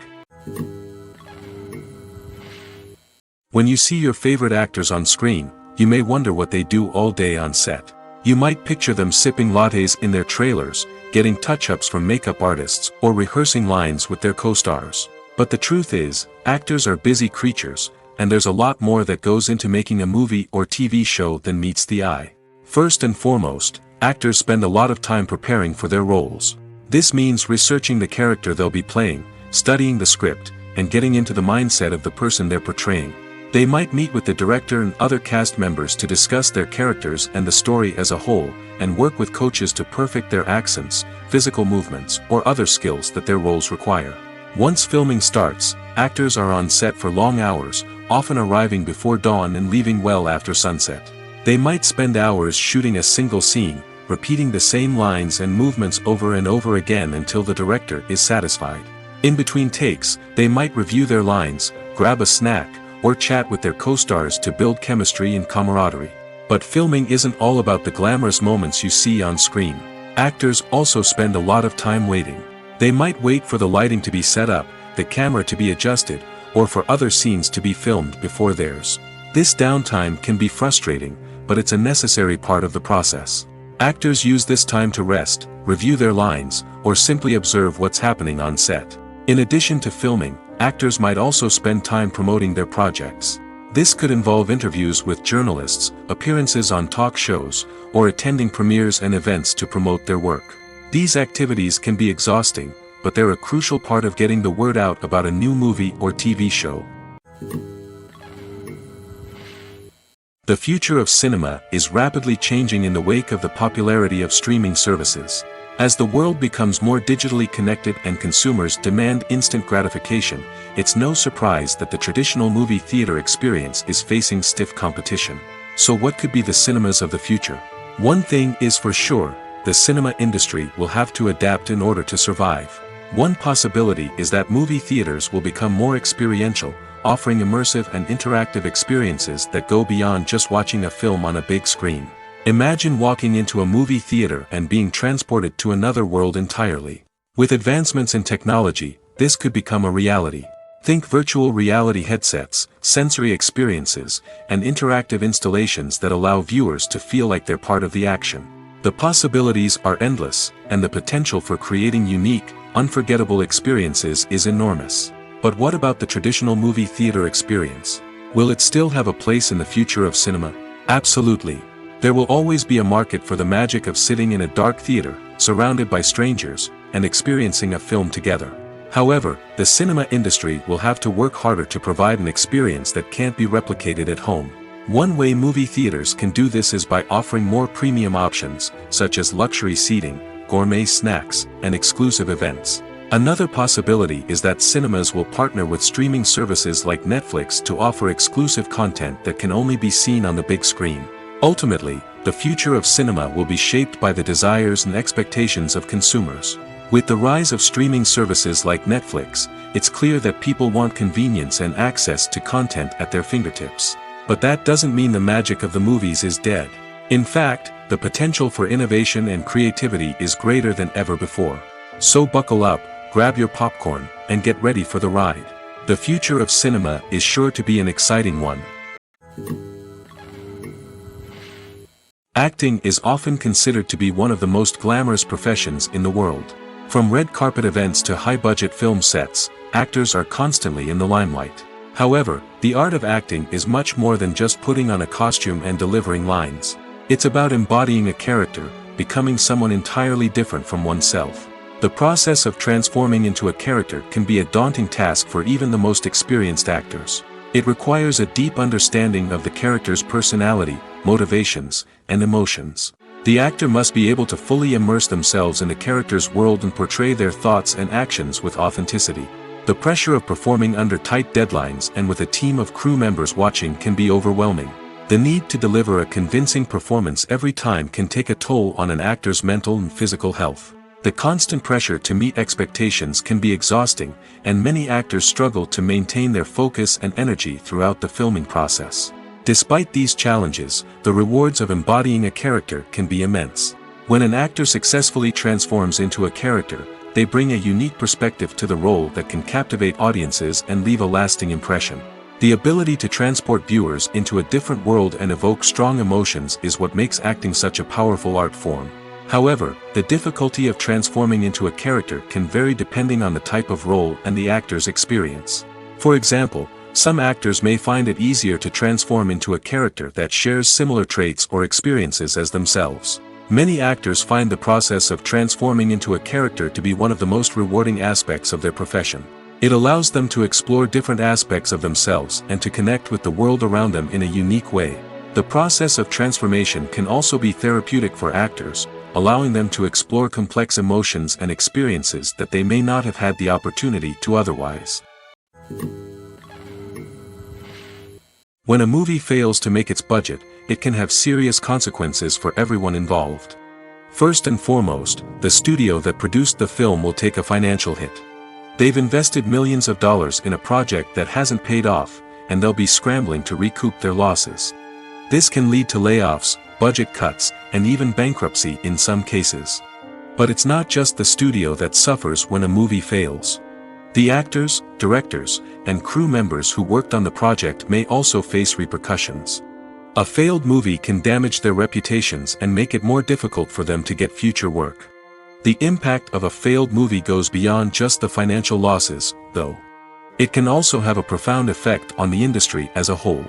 When you see your favorite actors on screen, you may wonder what they do all day on set. You might picture them sipping lattes in their trailers, getting touch-ups from makeup artists, or rehearsing lines with their co-stars. But the truth is, actors are busy creatures, and there's a lot more that goes into making a movie or TV show than meets the eye. First and foremost, actors spend a lot of time preparing for their roles. This means researching the character they'll be playing, studying the script, and getting into the mindset of the person they're portraying. They might meet with the director and other cast members to discuss their characters and the story as a whole, and work with coaches to perfect their accents, physical movements, or other skills that their roles require. Once filming starts, actors are on set for long hours, often arriving before dawn and leaving well after sunset. They might spend hours shooting a single scene, repeating the same lines and movements over and over again until the director is satisfied. In between takes, they might review their lines, grab a snack, or chat with their co-stars to build chemistry and camaraderie. But filming isn't all about the glamorous moments you see on screen. Actors also spend a lot of time waiting. They might wait for the lighting to be set up, the camera to be adjusted, or for other scenes to be filmed before theirs. This downtime can be frustrating, but it's a necessary part of the process. Actors use this time to rest, review their lines, or simply observe what's happening on set. In addition to filming, actors might also spend time promoting their projects. This could involve interviews with journalists, appearances on talk shows, or attending premieres and events to promote their work. These activities can be exhausting, but they're a crucial part of getting the word out about a new movie or TV show. The future of cinema is rapidly changing in the wake of the popularity of streaming services. As the world becomes more digitally connected and consumers demand instant gratification, it's no surprise that the traditional movie theater experience is facing stiff competition. So what could be the cinemas of the future? One thing is for sure, the cinema industry will have to adapt in order to survive. One possibility is that movie theaters will become more experiential, offering immersive and interactive experiences that go beyond just watching a film on a big screen. Imagine walking into a movie theater and being transported to another world entirely. With advancements in technology, this could become a reality. Think virtual reality headsets, sensory experiences, and interactive installations that allow viewers to feel like they're part of the action. The possibilities are endless, and the potential for creating unique, unforgettable experiences is enormous. But what about the traditional movie theater experience? Will it still have a place in the future of cinema? Absolutely. There will always be a market for the magic of sitting in a dark theater, surrounded by strangers, and experiencing a film together. However, the cinema industry will have to work harder to provide an experience that can't be replicated at home. One way movie theaters can do this is by offering more premium options, such as luxury seating, gourmet snacks, and exclusive events. Another possibility is that cinemas will partner with streaming services like Netflix to offer exclusive content that can only be seen on the big screen. Ultimately, the future of cinema will be shaped by the desires and expectations of consumers. With the rise of streaming services like Netflix, it's clear that people want convenience and access to content at their fingertips. But that doesn't mean the magic of the movies is dead. In fact, the potential for innovation and creativity is greater than ever before. So buckle up, grab your popcorn, and get ready for the ride. The future of cinema is sure to be an exciting one. Acting is often considered to be one of the most glamorous professions in the world. From red carpet events to high-budget film sets, actors are constantly in the limelight. However, the art of acting is much more than just putting on a costume and delivering lines. It's about embodying a character, becoming someone entirely different from oneself. The process of transforming into a character can be a daunting task for even the most experienced actors. It requires a deep understanding of the character's personality, motivations, and emotions. The actor must be able to fully immerse themselves in the character's world and portray their thoughts and actions with authenticity. The pressure of performing under tight deadlines and with a team of crew members watching can be overwhelming. The need to deliver a convincing performance every time can take a toll on an actor's mental and physical health. The constant pressure to meet expectations can be exhausting, and many actors struggle to maintain their focus and energy throughout the filming process. Despite these challenges, the rewards of embodying a character can be immense. When an actor successfully transforms into a character, they bring a unique perspective to the role that can captivate audiences and leave a lasting impression. The ability to transport viewers into a different world and evoke strong emotions is what makes acting such a powerful art form. However, the difficulty of transforming into a character can vary depending on the type of role and the actor's experience. For example, some actors may find it easier to transform into a character that shares similar traits or experiences as themselves. Many actors find the process of transforming into a character to be one of the most rewarding aspects of their profession. It allows them to explore different aspects of themselves and to connect with the world around them in a unique way. The process of transformation can also be therapeutic for actors, allowing them to explore complex emotions and experiences that they may not have had the opportunity to otherwise. When a movie fails to make its budget, it can have serious consequences for everyone involved. First and foremost, the studio that produced the film will take a financial hit. They've invested millions of dollars in a project that hasn't paid off, and they'll be scrambling to recoup their losses. This can lead to layoffs, budget cuts, and even bankruptcy in some cases. But it's not just the studio that suffers when a movie fails. The actors, directors, and crew members who worked on the project may also face repercussions. A failed movie can damage their reputations and make it more difficult for them to get future work. The impact of a failed movie goes beyond just the financial losses, though. It can also have a profound effect on the industry as a whole.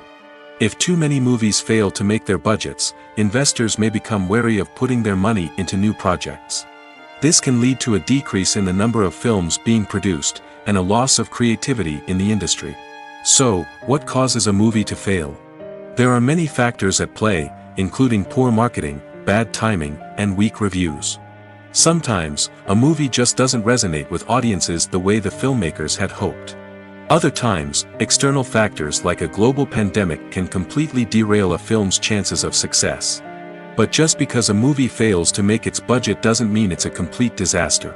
If too many movies fail to make their budgets, investors may become wary of putting their money into new projects. This can lead to a decrease in the number of films being produced, and a loss of creativity in the industry. So, what causes a movie to fail? There are many factors at play, including poor marketing, bad timing, and weak reviews. Sometimes, a movie just doesn't resonate with audiences the way the filmmakers had hoped. Other times, external factors like a global pandemic can completely derail a film's chances of success. But just because a movie fails to make its budget doesn't mean it's a complete disaster.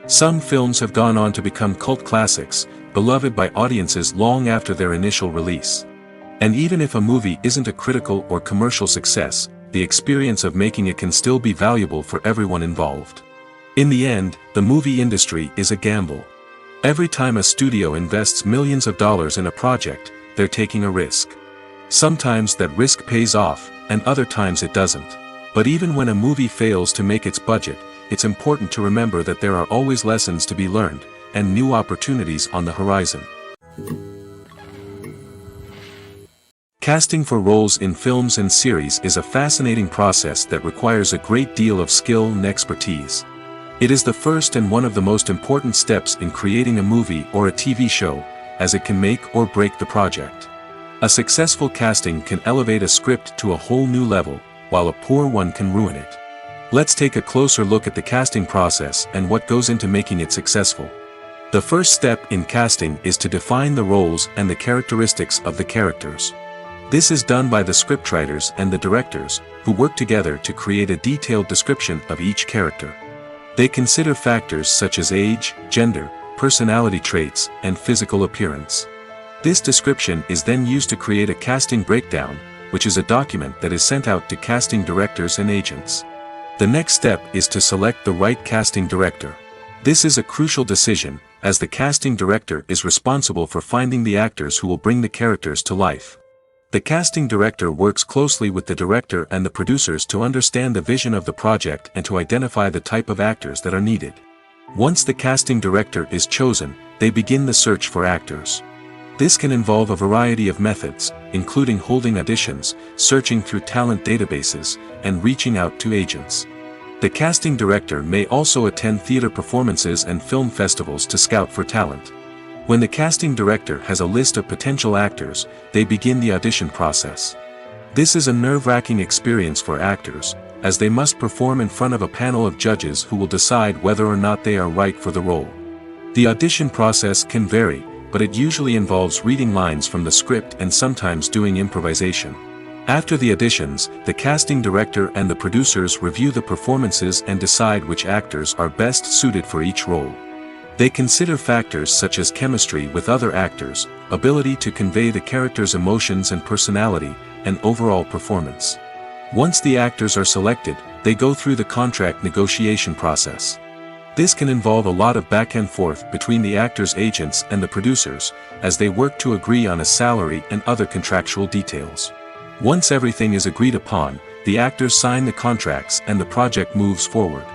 Some films have gone on to become cult classics, beloved by audiences long after their initial release. And even if a movie isn't a critical or commercial success, the experience of making it can still be valuable for everyone involved. In the end, the movie industry is a gamble. Every time a studio invests millions of dollars in a project, they're taking a risk. Sometimes that risk pays off, and other times it doesn't. But even when a movie fails to make its budget, it's important to remember that there are always lessons to be learned, and new opportunities on the horizon. Casting for roles in films and series is a fascinating process that requires a great deal of skill and expertise. It is the first and one of the most important steps in creating a movie or a TV show, as it can make or break the project. A successful casting can elevate a script to a whole new level, while a poor one can ruin it. Let's take a closer look at the casting process and what goes into making it successful. The first step in casting is to define the roles and the characteristics of the characters. This is done by the scriptwriters and the directors, who work together to create a detailed description of each character. They consider factors such as age, gender, personality traits, and physical appearance. This description is then used to create a casting breakdown, which is a document that is sent out to casting directors and agents. The next step is to select the right casting director. This is a crucial decision, as the casting director is responsible for finding the actors who will bring the characters to life. The casting director works closely with the director and the producers to understand the vision of the project and to identify the type of actors that are needed. Once the casting director is chosen, they begin the search for actors. This can involve a variety of methods, including holding auditions, searching through talent databases, and reaching out to agents. The casting director may also attend theater performances and film festivals to scout for talent. When the casting director has a list of potential actors, they begin the audition process. This is a nerve-wracking experience for actors, as they must perform in front of a panel of judges who will decide whether or not they are right for the role. The audition process can vary, but it usually involves reading lines from the script and sometimes doing improvisation. After the auditions, the casting director and the producers review the performances and decide which actors are best suited for each role. They consider factors such as chemistry with other actors, ability to convey the character's emotions and personality, and overall performance. Once the actors are selected, they go through the contract negotiation process. This can involve a lot of back and forth between the actors' agents and the producers, as they work to agree on a salary and other contractual details. Once everything is agreed upon, the actors sign the contracts and the project moves forward.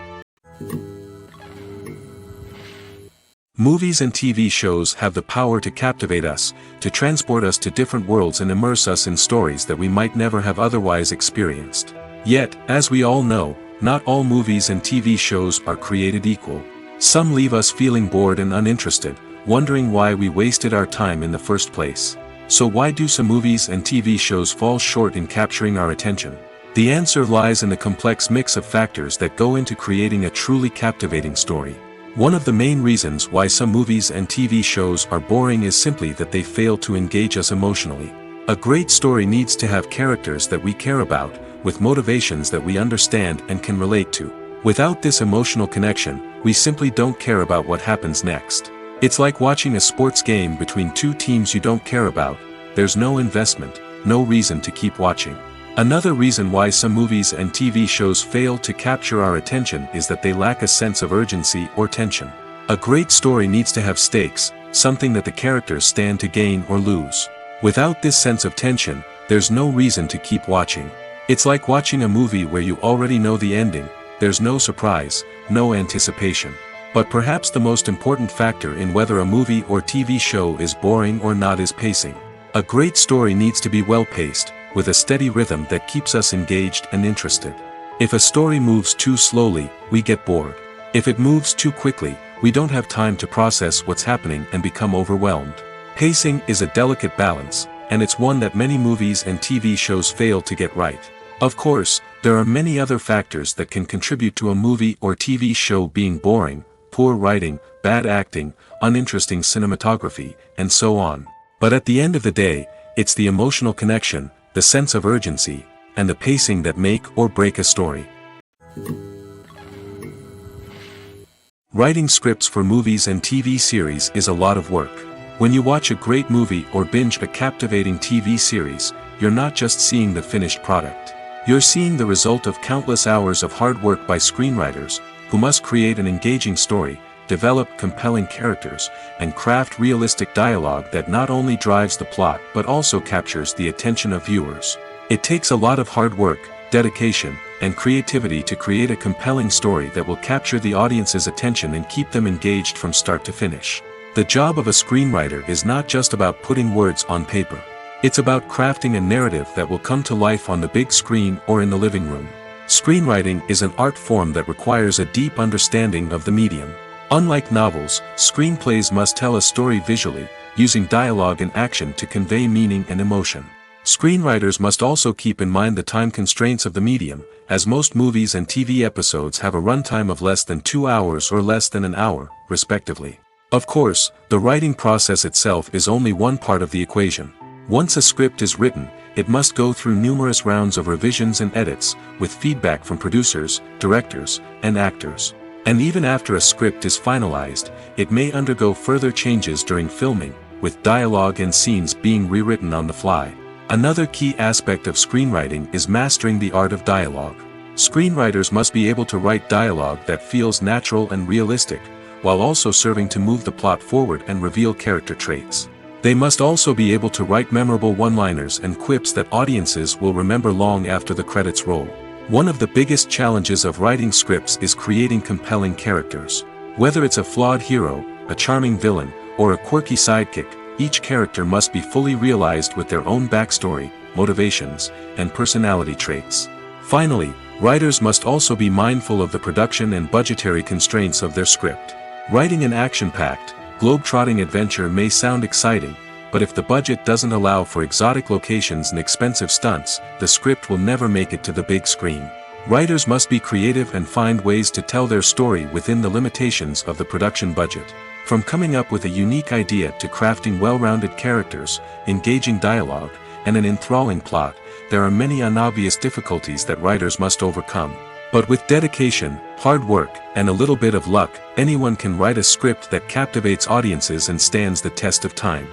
Movies and TV shows have the power to captivate us, to transport us to different worlds and immerse us in stories that we might never have otherwise experienced. Yet, as we all know, not all movies and TV shows are created equal. Some leave us feeling bored and uninterested, wondering why we wasted our time in the first place. So why do some movies and TV shows fall short in capturing our attention? The answer lies in the complex mix of factors that go into creating a truly captivating story. One of the main reasons why some movies and TV shows are boring is simply that they fail to engage us emotionally. A great story needs to have characters that we care about, with motivations that we understand and can relate to. Without this emotional connection, we simply don't care about what happens next. It's like watching a sports game between two teams you don't care about. There's no investment, no reason to keep watching. Another reason why some movies and TV shows fail to capture our attention is that they lack a sense of urgency or tension. A great story needs to have stakes, something that the characters stand to gain or lose. Without this sense of tension, there's no reason to keep watching. It's like watching a movie where you already know the ending. There's no surprise, no anticipation. But perhaps the most important factor in whether a movie or TV show is boring or not is pacing. A great story needs to be well-paced, with a steady rhythm that keeps us engaged and interested. If a story moves too slowly, we get bored. If it moves too quickly, we don't have time to process what's happening and become overwhelmed. Pacing is a delicate balance, and it's one that many movies and TV shows fail to get right. Of course, there are many other factors that can contribute to a movie or TV show being boring: poor writing, bad acting, uninteresting cinematography, and so on. But at the end of the day, it's the emotional connection, the sense of urgency, and the pacing that make or break a story. Writing scripts for movies and TV series is a lot of work. When you watch a great movie or binge a captivating TV series, you're not just seeing the finished product. You're seeing the result of countless hours of hard work by screenwriters, who must create an engaging story, develop compelling characters, and craft realistic dialogue that not only drives the plot but also captures the attention of viewers. It takes a lot of hard work, dedication, and creativity to create a compelling story that will capture the audience's attention and keep them engaged from start to finish. The job of a screenwriter is not just about putting words on paper. It's about crafting a narrative that will come to life on the big screen or in the living room. Screenwriting is an art form that requires a deep understanding of the medium. Unlike novels, screenplays must tell a story visually, using dialogue and action to convey meaning and emotion. Screenwriters must also keep in mind the time constraints of the medium, as most movies and TV episodes have a runtime of less than 2 hours or less than an hour, respectively. Of course, the writing process itself is only one part of the equation. Once a script is written, it must go through numerous rounds of revisions and edits, with feedback from producers, directors, and actors. And even after a script is finalized, it may undergo further changes during filming, with dialogue and scenes being rewritten on the fly. Another key aspect of screenwriting is mastering the art of dialogue. Screenwriters must be able to write dialogue that feels natural and realistic, while also serving to move the plot forward and reveal character traits. They must also be able to write memorable one-liners and quips that audiences will remember long after the credits roll. One of the biggest challenges of writing scripts is creating compelling characters. Whether it's a flawed hero, a charming villain, or a quirky sidekick, each character must be fully realized with their own backstory, motivations, and personality traits. Finally, writers must also be mindful of the production and budgetary constraints of their script. Writing an action-packed, globe-trotting adventure may sound exciting, but if the budget doesn't allow for exotic locations and expensive stunts, the script will never make it to the big screen. Writers must be creative and find ways to tell their story within the limitations of the production budget. From coming up with a unique idea to crafting well-rounded characters, engaging dialogue, and an enthralling plot, there are many unobvious difficulties that writers must overcome. But with dedication, hard work, and a little bit of luck, anyone can write a script that captivates audiences and stands the test of time.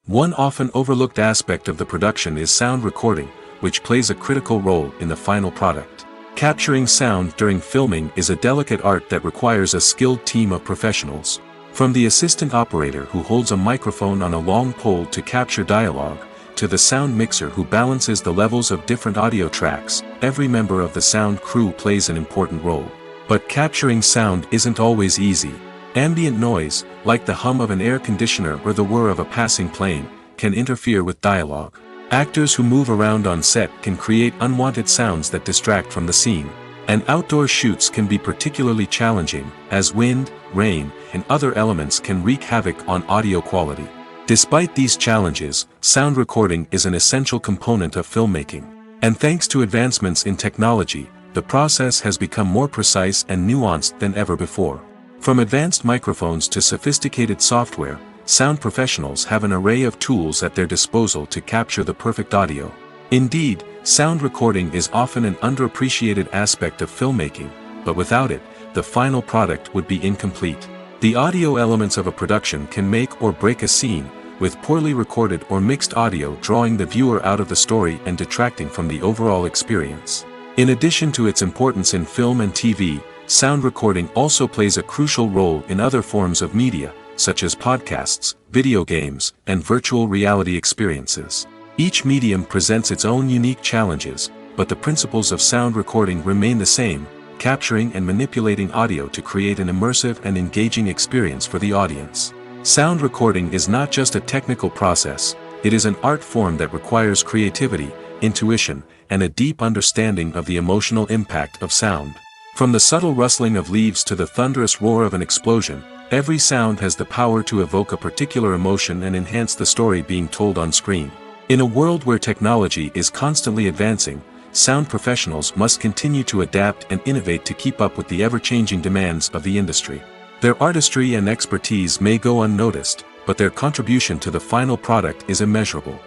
One often overlooked aspect of the production is sound recording, which plays a critical role in the final product. Capturing sound during filming is a delicate art that requires a skilled team of professionals. From the assistant operator who holds a microphone on a long pole to capture dialogue, to the sound mixer who balances the levels of different audio tracks, every member of the sound crew plays an important role. But capturing sound isn't always easy. Ambient noise, like the hum of an air conditioner or the whir of a passing plane, can interfere with dialogue. Actors who move around on set can create unwanted sounds that distract from the scene. And outdoor shoots can be particularly challenging, as wind, rain, and other elements can wreak havoc on audio quality. Despite these challenges, sound recording is an essential component of filmmaking. And thanks to advancements in technology, the process has become more precise and nuanced than ever before. From advanced microphones to sophisticated software, sound professionals have an array of tools at their disposal to capture the perfect audio. Indeed, sound recording is often an underappreciated aspect of filmmaking, but without it, the final product would be incomplete. The audio elements of a production can make or break a scene, with poorly recorded or mixed audio drawing the viewer out of the story and detracting from the overall experience. In addition to its importance in film and TV, sound recording also plays a crucial role in other forms of media, such as podcasts, video games, and virtual reality experiences. Each medium presents its own unique challenges, but the principles of sound recording remain the same, capturing and manipulating audio to create an immersive and engaging experience for the audience. Sound recording is not just a technical process, it is an art form that requires creativity, intuition, and a deep understanding of the emotional impact of sound. From the subtle rustling of leaves to the thunderous roar of an explosion, every sound has the power to evoke a particular emotion and enhance the story being told on screen. In a world where technology is constantly advancing, sound professionals must continue to adapt and innovate to keep up with the ever-changing demands of the industry. Their artistry and expertise may go unnoticed, but their contribution to the final product is immeasurable.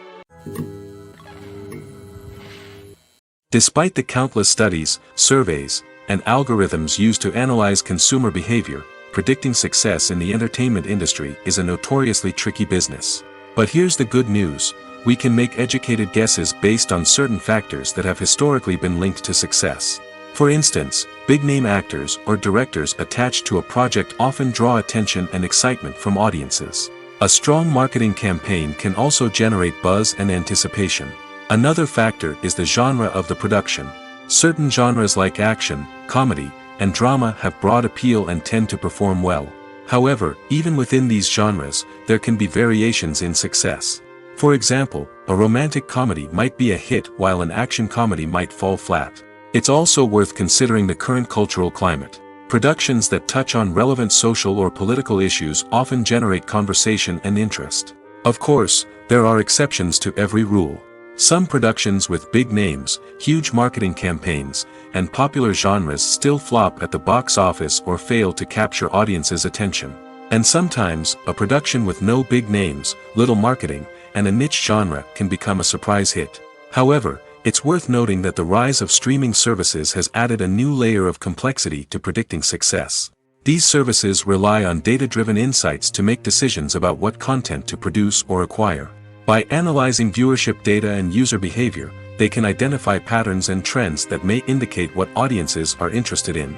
Despite the countless studies, surveys, and algorithms used to analyze consumer behavior, predicting success in the entertainment industry is a notoriously tricky business. But here's the good news: we can make educated guesses based on certain factors that have historically been linked to success. For instance, big-name actors or directors attached to a project often draw attention and excitement from audiences. A strong marketing campaign can also generate buzz and anticipation. Another factor is the genre of the production. Certain genres like action, comedy, and drama have broad appeal and tend to perform well. However, even within these genres, there can be variations in success. For example, a romantic comedy might be a hit while an action comedy might fall flat. It's also worth considering the current cultural climate. Productions that touch on relevant social or political issues often generate conversation and interest. Of course, there are exceptions to every rule. Some productions with big names, huge marketing campaigns, and popular genres still flop at the box office or fail to capture audiences' attention. And sometimes, a production with no big names, little marketing, and a niche genre can become a surprise hit. However, it's worth noting that the rise of streaming services has added a new layer of complexity to predicting success. These services rely on data-driven insights to make decisions about what content to produce or acquire. By analyzing viewership data and user behavior, they can identify patterns and trends that may indicate what audiences are interested in.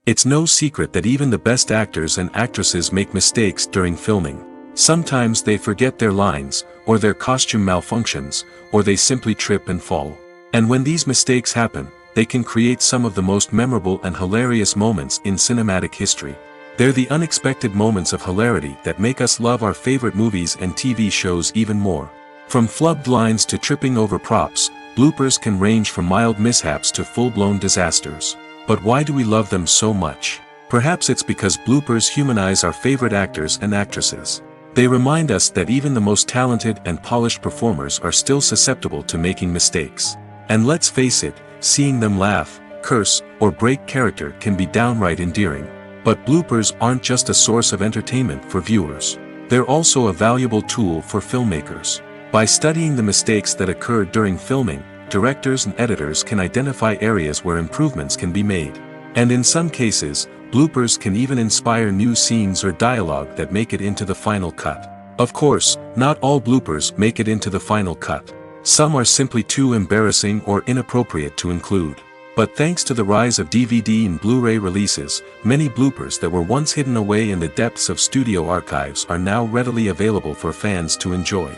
It's no secret that even the best actors and actresses make mistakes during filming. Sometimes they forget their lines, or their costume malfunctions, or they simply trip and fall. And when these mistakes happen, they can create some of the most memorable and hilarious moments in cinematic history. They're the unexpected moments of hilarity that make us love our favorite movies and TV shows even more. From flubbed lines to tripping over props, bloopers can range from mild mishaps to full-blown disasters. But why do we love them so much? Perhaps it's because bloopers humanize our favorite actors and actresses. They remind us that even the most talented and polished performers are still susceptible to making mistakes. And let's face it, seeing them laugh, curse, or break character can be downright endearing. But bloopers aren't just a source of entertainment for viewers. They're also a valuable tool for filmmakers. By studying the mistakes that occurred during filming, directors and editors can identify areas where improvements can be made. And in some cases, bloopers can even inspire new scenes or dialogue that make it into the final cut. Of course, not all bloopers make it into the final cut. Some are simply too embarrassing or inappropriate to include. But thanks to the rise of DVD and Blu-ray releases, many bloopers that were once hidden away in the depths of studio archives are now readily available for fans to enjoy.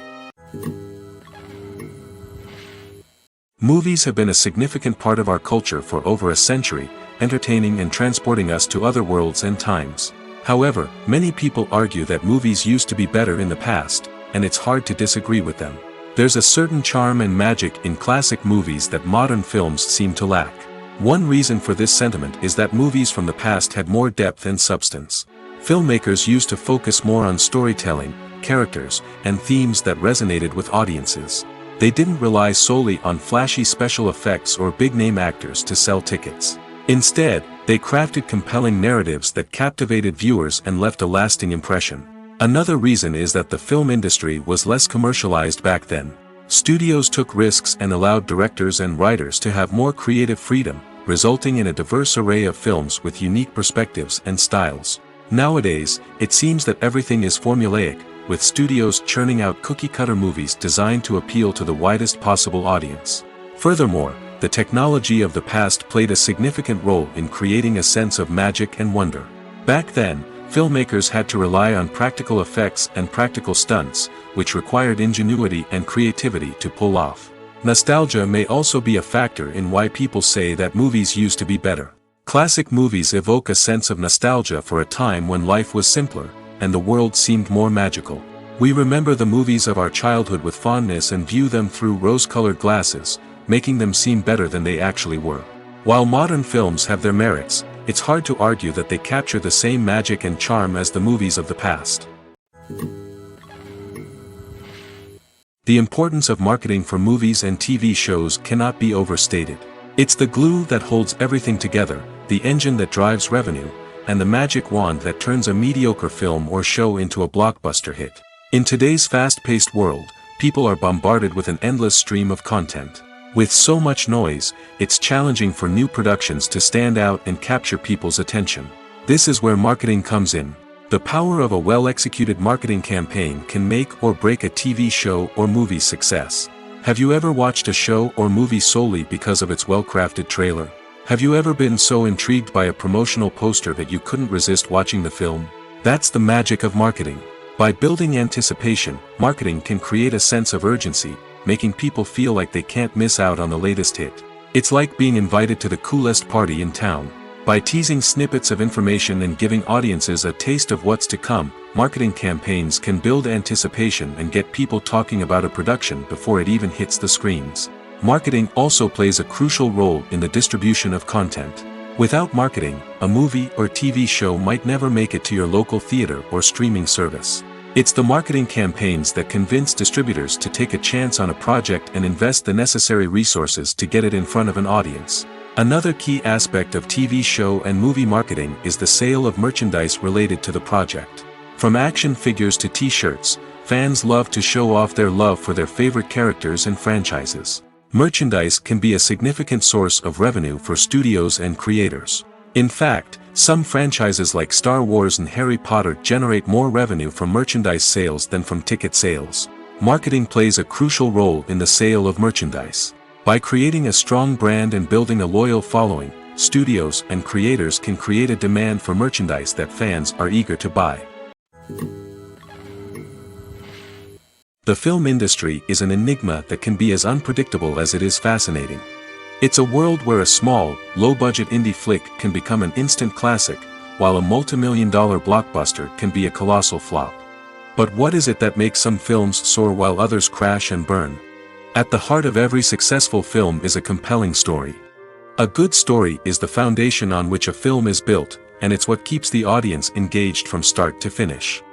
Movies have been a significant part of our culture for over a century, entertaining and transporting us to other worlds and times. However, many people argue that movies used to be better in the past, and it's hard to disagree with them. There's a certain charm and magic in classic movies that modern films seem to lack. One reason for this sentiment is that movies from the past had more depth and substance. Filmmakers used to focus more on storytelling, characters, and themes that resonated with audiences. They didn't rely solely on flashy special effects or big-name actors to sell tickets. Instead, they crafted compelling narratives that captivated viewers and left a lasting impression. Another reason is that the film industry was less commercialized back then. Studios took risks and allowed directors and writers to have more creative freedom, resulting in a diverse array of films with unique perspectives and styles. Nowadays, it seems that everything is formulaic, with studios churning out cookie-cutter movies designed to appeal to the widest possible audience. Furthermore, the technology of the past played a significant role in creating a sense of magic and wonder. Back then, filmmakers had to rely on practical effects and practical stunts, which required ingenuity and creativity to pull off. Nostalgia may also be a factor in why people say that movies used to be better. Classic movies evoke a sense of nostalgia for a time when life was simpler, and the world seemed more magical. We remember the movies of our childhood with fondness and view them through rose-colored glasses, making them seem better than they actually were. While modern films have their merits, it's hard to argue that they capture the same magic and charm as the movies of the past. The importance of marketing for movies and TV shows cannot be overstated. It's the glue that holds everything together, the engine that drives revenue, and the magic wand that turns a mediocre film or show into a blockbuster hit. In today's fast-paced world, people are bombarded with an endless stream of content. With so much noise, it's challenging for new productions to stand out and capture people's attention. This is where marketing comes in. The power of a well-executed marketing campaign can make or break a TV show or movie's success. Have you ever watched a show or movie solely because of its well-crafted trailer? Have you ever been so intrigued by a promotional poster that you couldn't resist watching the film? That's the magic of marketing. By building anticipation, marketing can create a sense of urgency, making people feel like they can't miss out on the latest hit. It's like being invited to the coolest party in town. By teasing snippets of information and giving audiences a taste of what's to come, marketing campaigns can build anticipation and get people talking about a production before it even hits the screens. Marketing also plays a crucial role in the distribution of content. Without marketing, a movie or TV show might never make it to your local theater or streaming service. It's the marketing campaigns that convince distributors to take a chance on a project and invest the necessary resources to get it in front of an audience. Another key aspect of TV show and movie marketing is the sale of merchandise related to the project. From action figures to t-shirts, fans love to show off their love for their favorite characters and franchises. Merchandise can be a significant source of revenue for studios and creators. In fact, some franchises like Star Wars and Harry Potter generate more revenue from merchandise sales than from ticket sales. Marketing plays a crucial role in the sale of merchandise. By creating a strong brand and building a loyal following, studios and creators can create a demand for merchandise that fans are eager to buy. The film industry is an enigma that can be as unpredictable as it is fascinating. It's a world where a small, low-budget indie flick can become an instant classic, while a multi-million-dollar blockbuster can be a colossal flop. But what is it that makes some films soar while others crash and burn? At the heart of every successful film is a compelling story. A good story is the foundation on which a film is built, and it's what keeps the audience engaged from start to finish.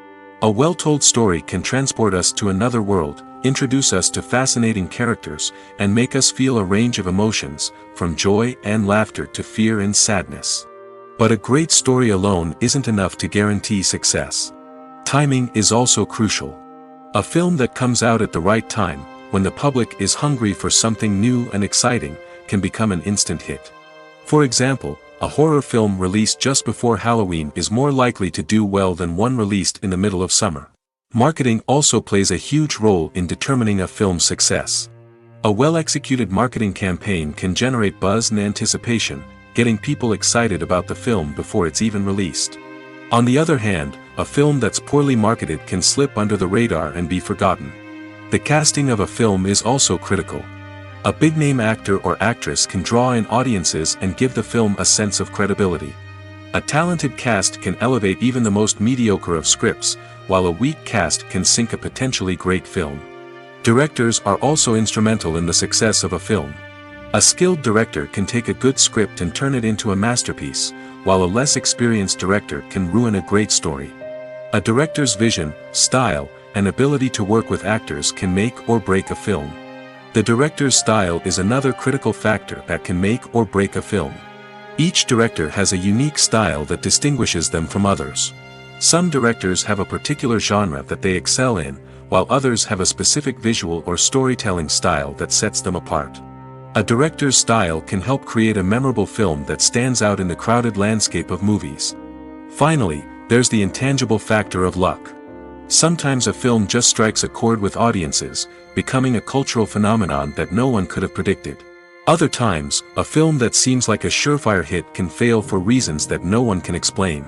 A well-told story can transport us to another world, introduce us to fascinating characters, and make us feel a range of emotions, from joy and laughter to fear and sadness. But a great story alone isn't enough to guarantee success. Timing is also crucial. A film that comes out at the right time, when the public is hungry for something new and exciting, can become an instant hit. For example, a horror film released just before Halloween is more likely to do well than one released in the middle of summer. Marketing also plays a huge role in determining a film's success. A well-executed marketing campaign can generate buzz and anticipation, getting people excited about the film before it's even released. On the other hand, a film that's poorly marketed can slip under the radar and be forgotten. The casting of a film is also critical. A big-name actor or actress can draw in audiences and give the film a sense of credibility. A talented cast can elevate even the most mediocre of scripts, while a weak cast can sink a potentially great film. Directors are also instrumental in the success of a film. A skilled director can take a good script and turn it into a masterpiece, while a less experienced director can ruin a great story. A director's vision, style, and ability to work with actors can make or break a film. The director's style is another critical factor that can make or break a film. Each director has a unique style that distinguishes them from others. Some directors have a particular genre that they excel in, while others have a specific visual or storytelling style that sets them apart. A director's style can help create a memorable film that stands out in the crowded landscape of movies. Finally, there's the intangible factor of luck. Sometimes a film just strikes a chord with audiences, becoming a cultural phenomenon that no one could have predicted. Other times, a film that seems like a surefire hit can fail for reasons that no one can explain.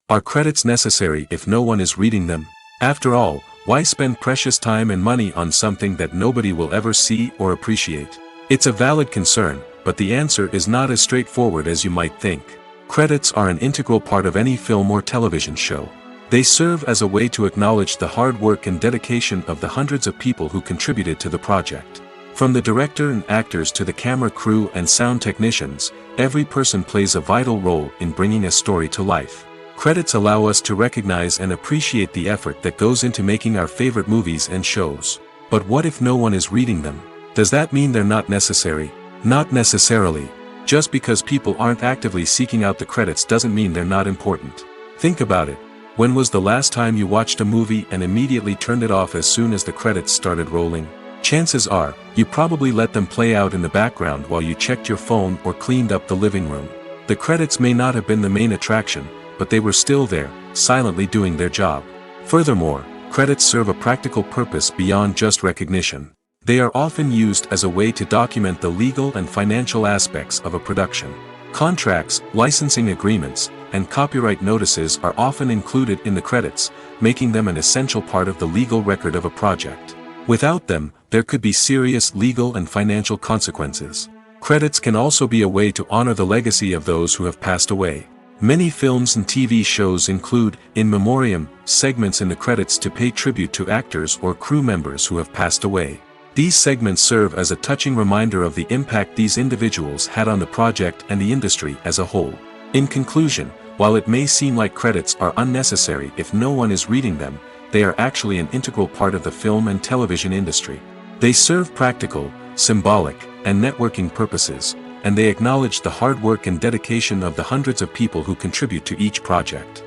Are credits necessary if no one is reading them? After all, why spend precious time and money on something that nobody will ever see or appreciate? It's a valid concern, but the answer is not as straightforward as you might think. Credits are an integral part of any film or television show. They serve as a way to acknowledge the hard work and dedication of the hundreds of people who contributed to the project. From the director and actors to the camera crew and sound technicians, every person plays a vital role in bringing a story to life. Credits allow us to recognize and appreciate the effort that goes into making our favorite movies and shows. But what if no one is reading them? Does that mean they're not necessary? Not necessarily. Just because people aren't actively seeking out the credits doesn't mean they're not important. Think about it. When was the last time you watched a movie and immediately turned it off as soon as the credits started rolling? Chances are, you probably let them play out in the background while you checked your phone or cleaned up the living room. The credits may not have been the main attraction, but they were still there, silently doing their job. Furthermore, credits serve a practical purpose beyond just recognition. They are often used as a way to document the legal and financial aspects of a production. Contracts, licensing agreements, and copyright notices are often included in the credits, making them an essential part of the legal record of a project. Without them, there could be serious legal and financial consequences. Credits can also be a way to honor the legacy of those who have passed away. Many films and TV shows include, in memoriam, segments in the credits to pay tribute to actors or crew members who have passed away. These segments serve as a touching reminder of the impact these individuals had on the project and the industry as a whole. In conclusion, while it may seem like credits are unnecessary if no one is reading them, they are actually an integral part of the film and television industry. They serve practical, symbolic, and networking purposes, and they acknowledge the hard work and dedication of the hundreds of people who contribute to each project.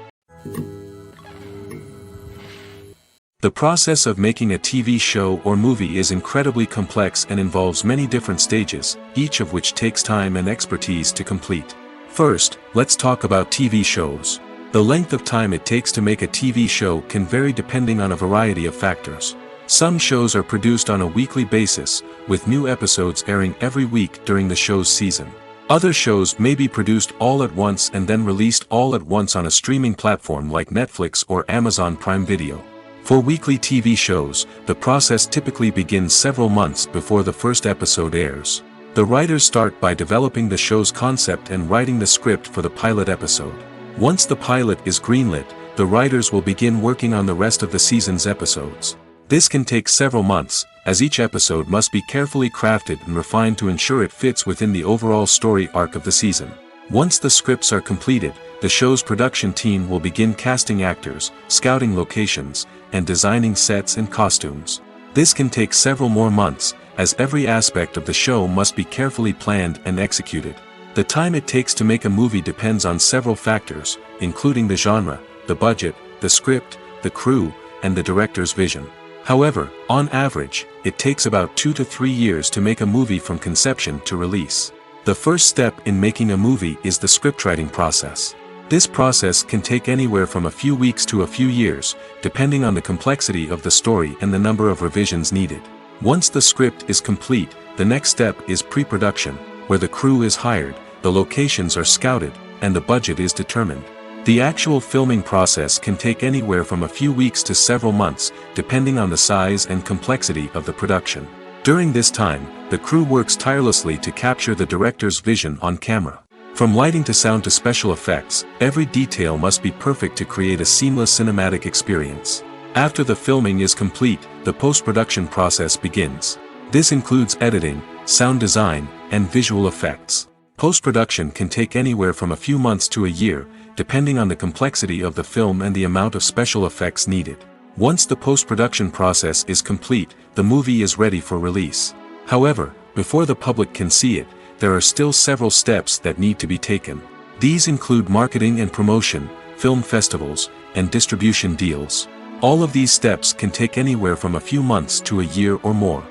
The process of making a TV show or movie is incredibly complex and involves many different stages, each of which takes time and expertise to complete. First, let's talk about TV shows. The length of time it takes to make a TV show can vary depending on a variety of factors. Some shows are produced on a weekly basis, with new episodes airing every week during the show's season. Other shows may be produced all at once and then released all at once on a streaming platform like Netflix or Amazon Prime Video. For weekly TV shows, the process typically begins several months before the first episode airs. The writers start by developing the show's concept and writing the script for the pilot episode. Once the pilot is greenlit, the writers will begin working on the rest of the season's episodes. This can take several months, as each episode must be carefully crafted and refined to ensure it fits within the overall story arc of the season. Once the scripts are completed, the show's production team will begin casting actors, scouting locations, and designing sets and costumes. This can take several more months, as every aspect of the show must be carefully planned and executed. The time it takes to make a movie depends on several factors, including the genre, the budget, the script, the crew, and the director's vision. However, on average, it takes about 2 to 3 years to make a movie from conception to release. The first step in making a movie is the scriptwriting process. This process can take anywhere from a few weeks to a few years, depending on the complexity of the story and the number of revisions needed. Once the script is complete, the next step is pre-production, where the crew is hired, the locations are scouted, and the budget is determined. The actual filming process can take anywhere from a few weeks to several months, depending on the size and complexity of the production. During this time, the crew works tirelessly to capture the director's vision on camera. From lighting to sound to special effects, every detail must be perfect to create a seamless cinematic experience. After the filming is complete, the post-production process begins. This includes editing, sound design, and visual effects. Post-production can take anywhere from a few months to a year, depending on the complexity of the film and the amount of special effects needed. Once the post-production process is complete, the movie is ready for release. However, before the public can see it, there are still several steps that need to be taken. These include marketing and promotion, film festivals, and distribution deals. All of these steps can take anywhere from a few months to a year or more.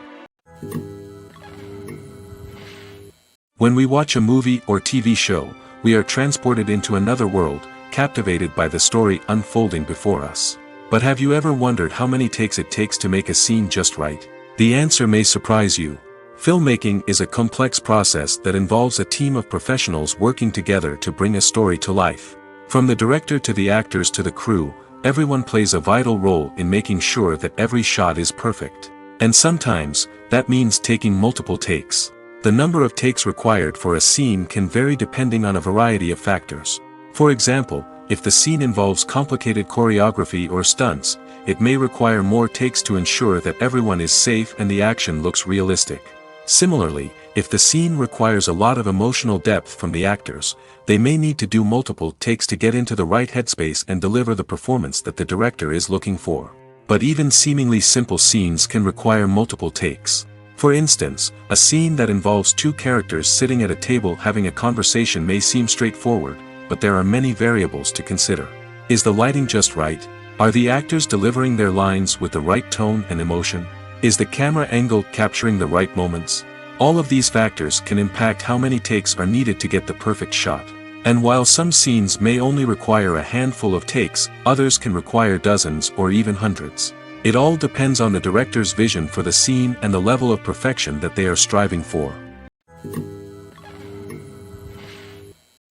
When we watch a movie or TV show, we are transported into another world, captivated by the story unfolding before us. But have you ever wondered how many takes it takes to make a scene just right? The answer may surprise you. Filmmaking is a complex process that involves a team of professionals working together to bring a story to life. From the director to the actors to the crew, everyone plays a vital role in making sure that every shot is perfect. And sometimes, that means taking multiple takes. The number of takes required for a scene can vary depending on a variety of factors. For example, if the scene involves complicated choreography or stunts, it may require more takes to ensure that everyone is safe and the action looks realistic. Similarly, if the scene requires a lot of emotional depth from the actors, they may need to do multiple takes to get into the right headspace and deliver the performance that the director is looking for. But even seemingly simple scenes can require multiple takes. For instance, a scene that involves two characters sitting at a table having a conversation may seem straightforward, but there are many variables to consider. Is the lighting just right? Are the actors delivering their lines with the right tone and emotion? Is the camera angle capturing the right moments? All of these factors can impact how many takes are needed to get the perfect shot. And while some scenes may only require a handful of takes, others can require dozens or even hundreds. It all depends on the director's vision for the scene and the level of perfection that they are striving for.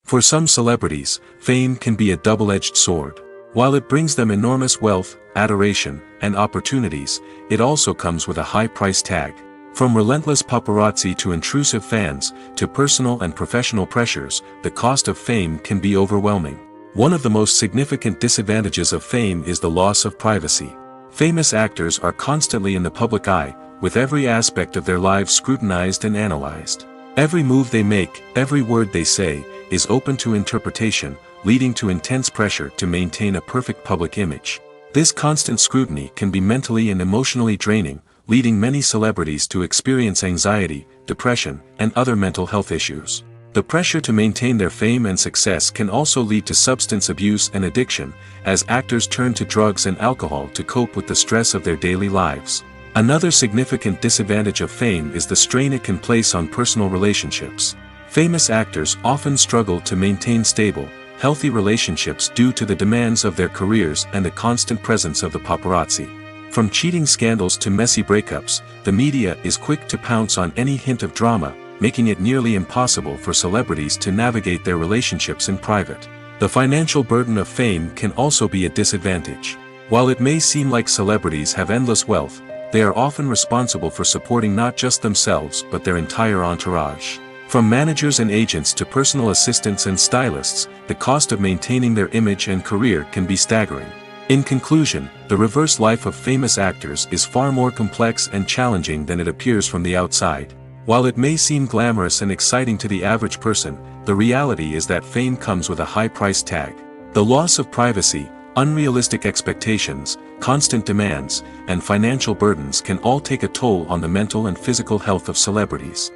For some celebrities, fame can be a double-edged sword. While it brings them enormous wealth, adoration, and opportunities, it also comes with a high price tag. From relentless paparazzi to intrusive fans, to personal and professional pressures, the cost of fame can be overwhelming. One of the most significant disadvantages of fame is the loss of privacy. Famous actors are constantly in the public eye, with every aspect of their lives scrutinized and analyzed. Every move they make, every word they say, is open to interpretation, leading to intense pressure to maintain a perfect public image. This constant scrutiny can be mentally and emotionally draining, leading many celebrities to experience anxiety, depression, and other mental health issues. The pressure to maintain their fame and success can also lead to substance abuse and addiction, as actors turn to drugs and alcohol to cope with the stress of their daily lives. Another significant disadvantage of fame is the strain it can place on personal relationships. Famous actors often struggle to maintain stable, healthy relationships due to the demands of their careers and the constant presence of the paparazzi. From cheating scandals to messy breakups, the media is quick to pounce on any hint of drama, making it nearly impossible for celebrities to navigate their relationships in private. The financial burden of fame can also be a disadvantage. While it may seem like celebrities have endless wealth, they are often responsible for supporting not just themselves but their entire entourage. From managers and agents to personal assistants and stylists, the cost of maintaining their image and career can be staggering. In conclusion, the reverse life of famous actors is far more complex and challenging than it appears from the outside. While it may seem glamorous and exciting to the average person, the reality is that fame comes with a high price tag. The loss of privacy, unrealistic expectations, constant demands, and financial burdens can all take a toll on the mental and physical health of celebrities.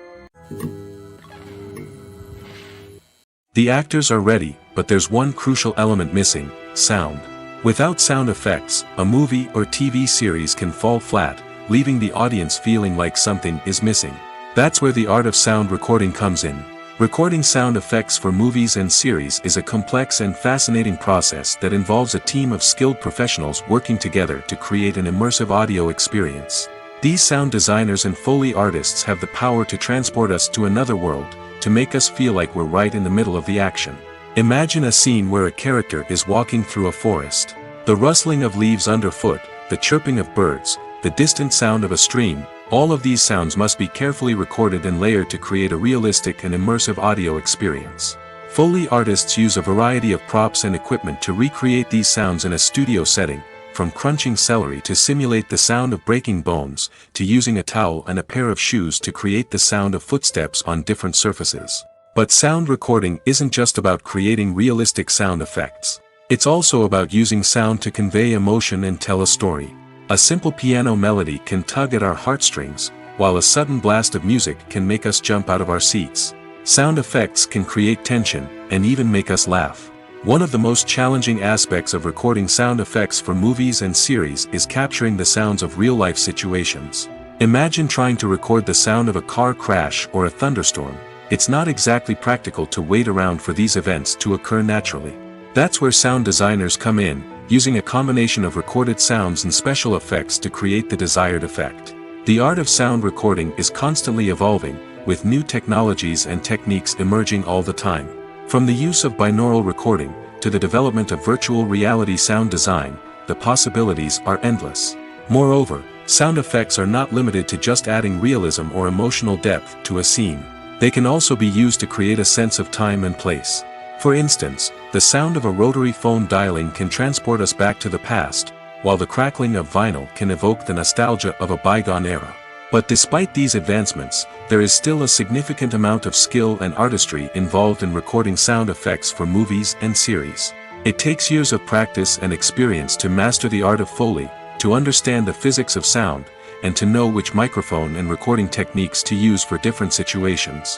The actors are ready, but there's one crucial element missing: sound. Without sound effects, a movie or TV series can fall flat, leaving the audience feeling like something is missing. That's where the art of sound recording comes in. Recording sound effects for movies and series is a complex and fascinating process that involves a team of skilled professionals working together to create an immersive audio experience. These sound designers and Foley artists have the power to transport us to another world, to make us feel like we're right in the middle of the action. Imagine a scene where a character is walking through a forest. The rustling of leaves underfoot, the chirping of birds, the distant sound of a stream, all of these sounds must be carefully recorded and layered to create a realistic and immersive audio experience. Foley artists use a variety of props and equipment to recreate these sounds in a studio setting, from crunching celery to simulate the sound of breaking bones, to using a towel and a pair of shoes to create the sound of footsteps on different surfaces. But sound recording isn't just about creating realistic sound effects. It's also about using sound to convey emotion and tell a story. A simple piano melody can tug at our heartstrings, while a sudden blast of music can make us jump out of our seats. Sound effects can create tension, and even make us laugh. One of the most challenging aspects of recording sound effects for movies and series is capturing the sounds of real-life situations. Imagine trying to record the sound of a car crash or a thunderstorm. It's not exactly practical to wait around for these events to occur naturally. That's where sound designers come in, using a combination of recorded sounds and special effects to create the desired effect. The art of sound recording is constantly evolving, with new technologies and techniques emerging all the time. From the use of binaural recording, to the development of virtual reality sound design, the possibilities are endless. Moreover, sound effects are not limited to just adding realism or emotional depth to a scene. They can also be used to create a sense of time and place. For instance, the sound of a rotary phone dialing can transport us back to the past, while the crackling of vinyl can evoke the nostalgia of a bygone era. But despite these advancements, there is still a significant amount of skill and artistry involved in recording sound effects for movies and series. It takes years of practice and experience to master the art of Foley, to understand the physics of sound, and to know which microphone and recording techniques to use for different situations.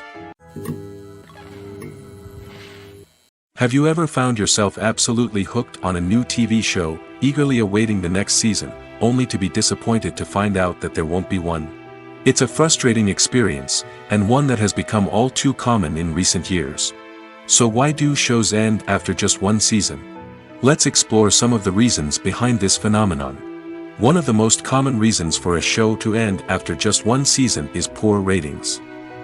Have you ever found yourself absolutely hooked on a new TV show, eagerly awaiting the next season, only to be disappointed to find out that there won't be one? It's a frustrating experience, and one that has become all too common in recent years. So why do shows end after just one season? Let's explore some of the reasons behind this phenomenon. One of the most common reasons for a show to end after just one season is poor ratings.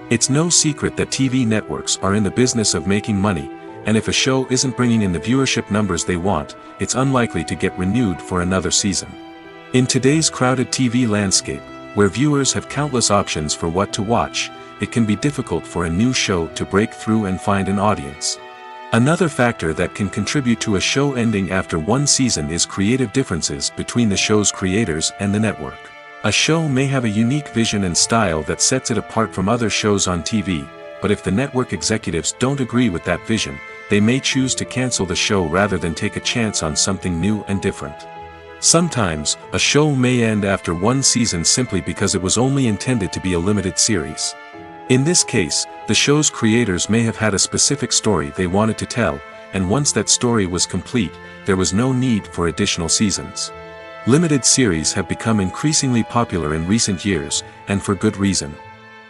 It's no secret that TV networks are in the business of making money, and if a show isn't bringing in the viewership numbers they want, it's unlikely to get renewed for another season. In today's crowded TV landscape, where viewers have countless options for what to watch, it can be difficult for a new show to break through and find an audience. Another factor that can contribute to a show ending after one season is creative differences between the show's creators and the network. A show may have a unique vision and style that sets it apart from other shows on TV, but if the network executives don't agree with that vision, they may choose to cancel the show rather than take a chance on something new and different. Sometimes, a show may end after one season simply because it was only intended to be a limited series. In this case, the show's creators may have had a specific story they wanted to tell, and once that story was complete, there was no need for additional seasons. Limited series have become increasingly popular in recent years, and for good reason.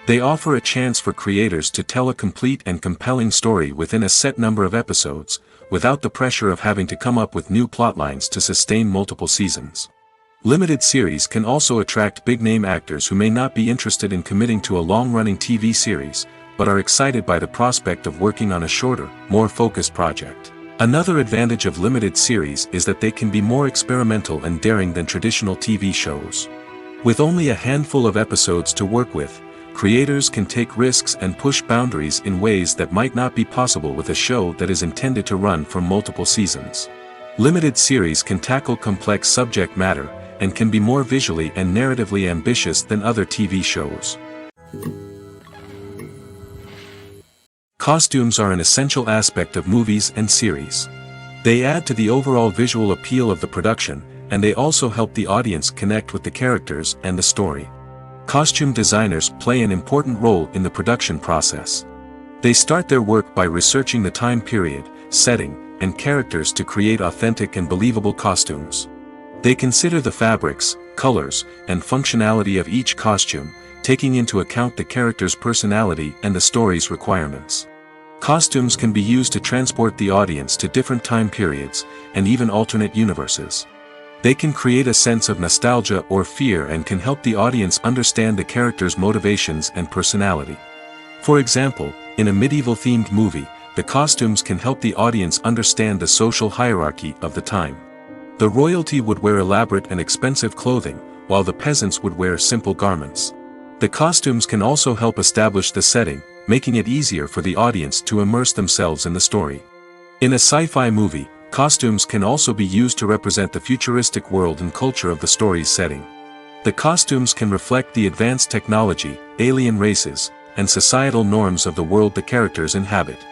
They offer a chance for creators to tell a complete and compelling story within a set number of episodes, without the pressure of having to come up with new plotlines to sustain multiple seasons. Limited series can also attract big-name actors who may not be interested in committing to a long-running TV series, but are excited by the prospect of working on a shorter, more focused project. Another advantage of limited series is that they can be more experimental and daring than traditional TV shows. With only a handful of episodes to work with, creators can take risks and push boundaries in ways that might not be possible with a show that is intended to run for multiple seasons. Limited series can tackle complex subject matter, and can be more visually and narratively ambitious than other TV shows. Costumes are an essential aspect of movies and series. They add to the overall visual appeal of the production, and they also help the audience connect with the characters and the story. Costume designers play an important role in the production process. They start their work by researching the time period, setting, and characters to create authentic and believable costumes. They consider the fabrics, colors, and functionality of each costume, taking into account the character's personality and the story's requirements. Costumes can be used to transport the audience to different time periods, and even alternate universes. They can create a sense of nostalgia or fear and can help the audience understand the character's motivations and personality. For example, in a medieval-themed movie, the costumes can help the audience understand the social hierarchy of the time. The royalty would wear elaborate and expensive clothing, while the peasants would wear simple garments. The costumes can also help establish the setting, making it easier for the audience to immerse themselves in the story. In a sci-fi movie, Costumes can also be used to represent the futuristic world and culture of the story's setting. The costumes can reflect the advanced technology, alien races, and societal norms of the world the characters inhabit.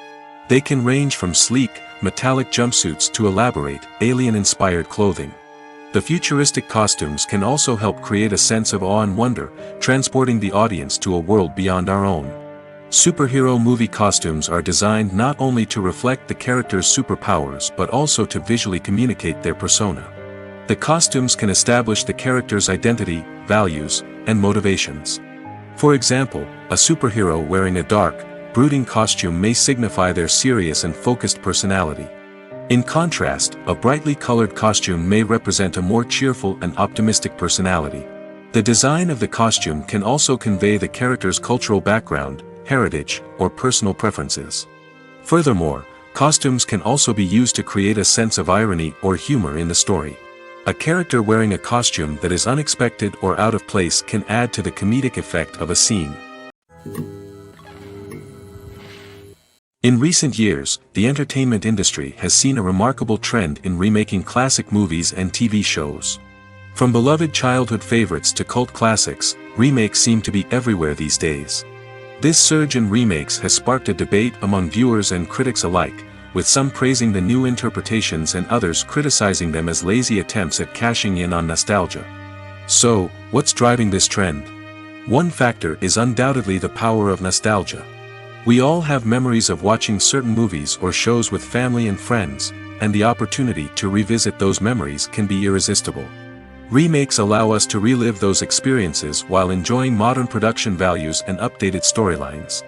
They can range from sleek, metallic jumpsuits to elaborate, alien-inspired clothing. The futuristic costumes can also help create a sense of awe and wonder, transporting the audience to a world beyond our own. Superhero movie costumes are designed not only to reflect the character's superpowers but also to visually communicate their persona. The costumes can establish the character's identity, values, and motivations. For example, a superhero wearing a dark, brooding costume may signify their serious and focused personality. In contrast, a brightly colored costume may represent a more cheerful and optimistic personality. The design of the costume can also convey the character's cultural background, heritage, or personal preferences. Furthermore, costumes can also be used to create a sense of irony or humor in the story. A character wearing a costume that is unexpected or out of place can add to the comedic effect of a scene. In recent years, the entertainment industry has seen a remarkable trend in remaking classic movies and TV shows. From beloved childhood favorites to cult classics, remakes seem to be everywhere these days. This surge in remakes has sparked a debate among viewers and critics alike, with some praising the new interpretations and others criticizing them as lazy attempts at cashing in on nostalgia. So, what's driving this trend? One factor is undoubtedly the power of nostalgia. We all have memories of watching certain movies or shows with family and friends, and the opportunity to revisit those memories can be irresistible. Remakes allow us to relive those experiences while enjoying modern production values and updated storylines.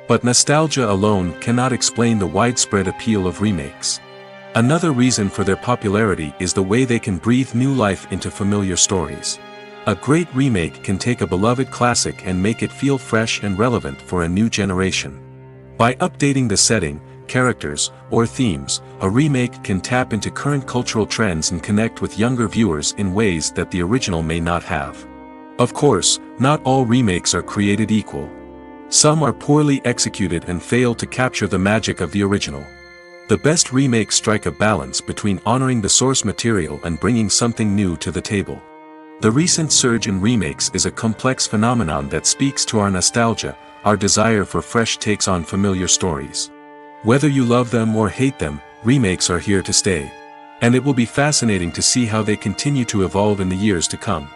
But nostalgia alone cannot explain the widespread appeal of remakes. Another reason for their popularity is the way they can breathe new life into familiar stories. A great remake can take a beloved classic and make it feel fresh and relevant for a new generation. By updating the setting, characters, or themes, a remake can tap into current cultural trends and connect with younger viewers in ways that the original may not have. Of course, not all remakes are created equal. Some are poorly executed and fail to capture the magic of the original. The best remakes strike a balance between honoring the source material and bringing something new to the table. The recent surge in remakes is a complex phenomenon that speaks to our nostalgia, our desire for fresh takes on familiar stories. Whether you love them or hate them, remakes are here to stay. And it will be fascinating to see how they continue to evolve in the years to come.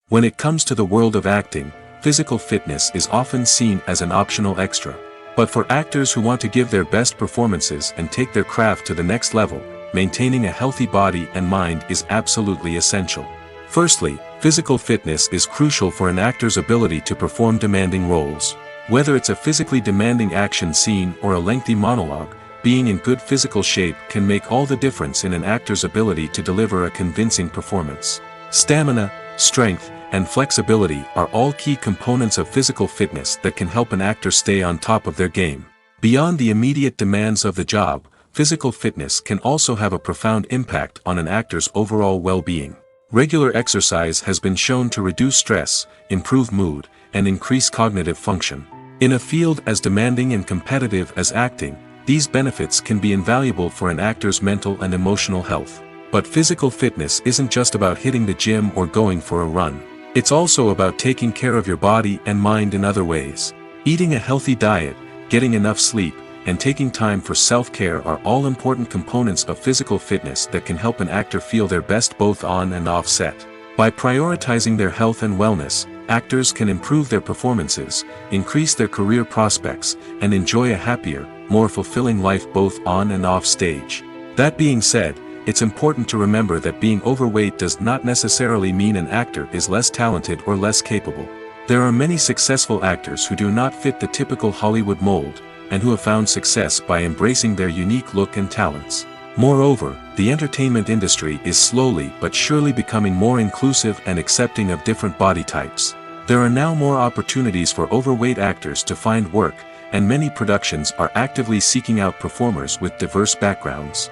When it comes to the world of acting, physical fitness is often seen as an optional extra. But for actors who want to give their best performances and take their craft to the next level, maintaining a healthy body and mind is absolutely essential. Firstly, physical fitness is crucial for an actor's ability to perform demanding roles. Whether it's a physically demanding action scene or a lengthy monologue, being in good physical shape can make all the difference in an actor's ability to deliver a convincing performance. Stamina, strength, and flexibility are all key components of physical fitness that can help an actor stay on top of their game. Beyond the immediate demands of the job, physical fitness can also have a profound impact on an actor's overall well-being. Regular exercise has been shown to reduce stress, improve mood, and increase cognitive function. In a field as demanding and competitive as acting, these benefits can be invaluable for an actor's mental and emotional health. But physical fitness isn't just about hitting the gym or going for a run. It's also about taking care of your body and mind in other ways. Eating a healthy diet, getting enough sleep, and taking time for self-care are all important components of physical fitness that can help an actor feel their best both on and off set. By prioritizing their health and wellness, actors can improve their performances, increase their career prospects, and enjoy a happier, more fulfilling life both on and off stage. That being said, it's important to remember that being overweight does not necessarily mean an actor is less talented or less capable. There are many successful actors who do not fit the typical Hollywood mold, and who have found success by embracing their unique look and talents. Moreover, the entertainment industry is slowly but surely becoming more inclusive and accepting of different body types. There are now more opportunities for overweight actors to find work, and many productions are actively seeking out performers with diverse backgrounds.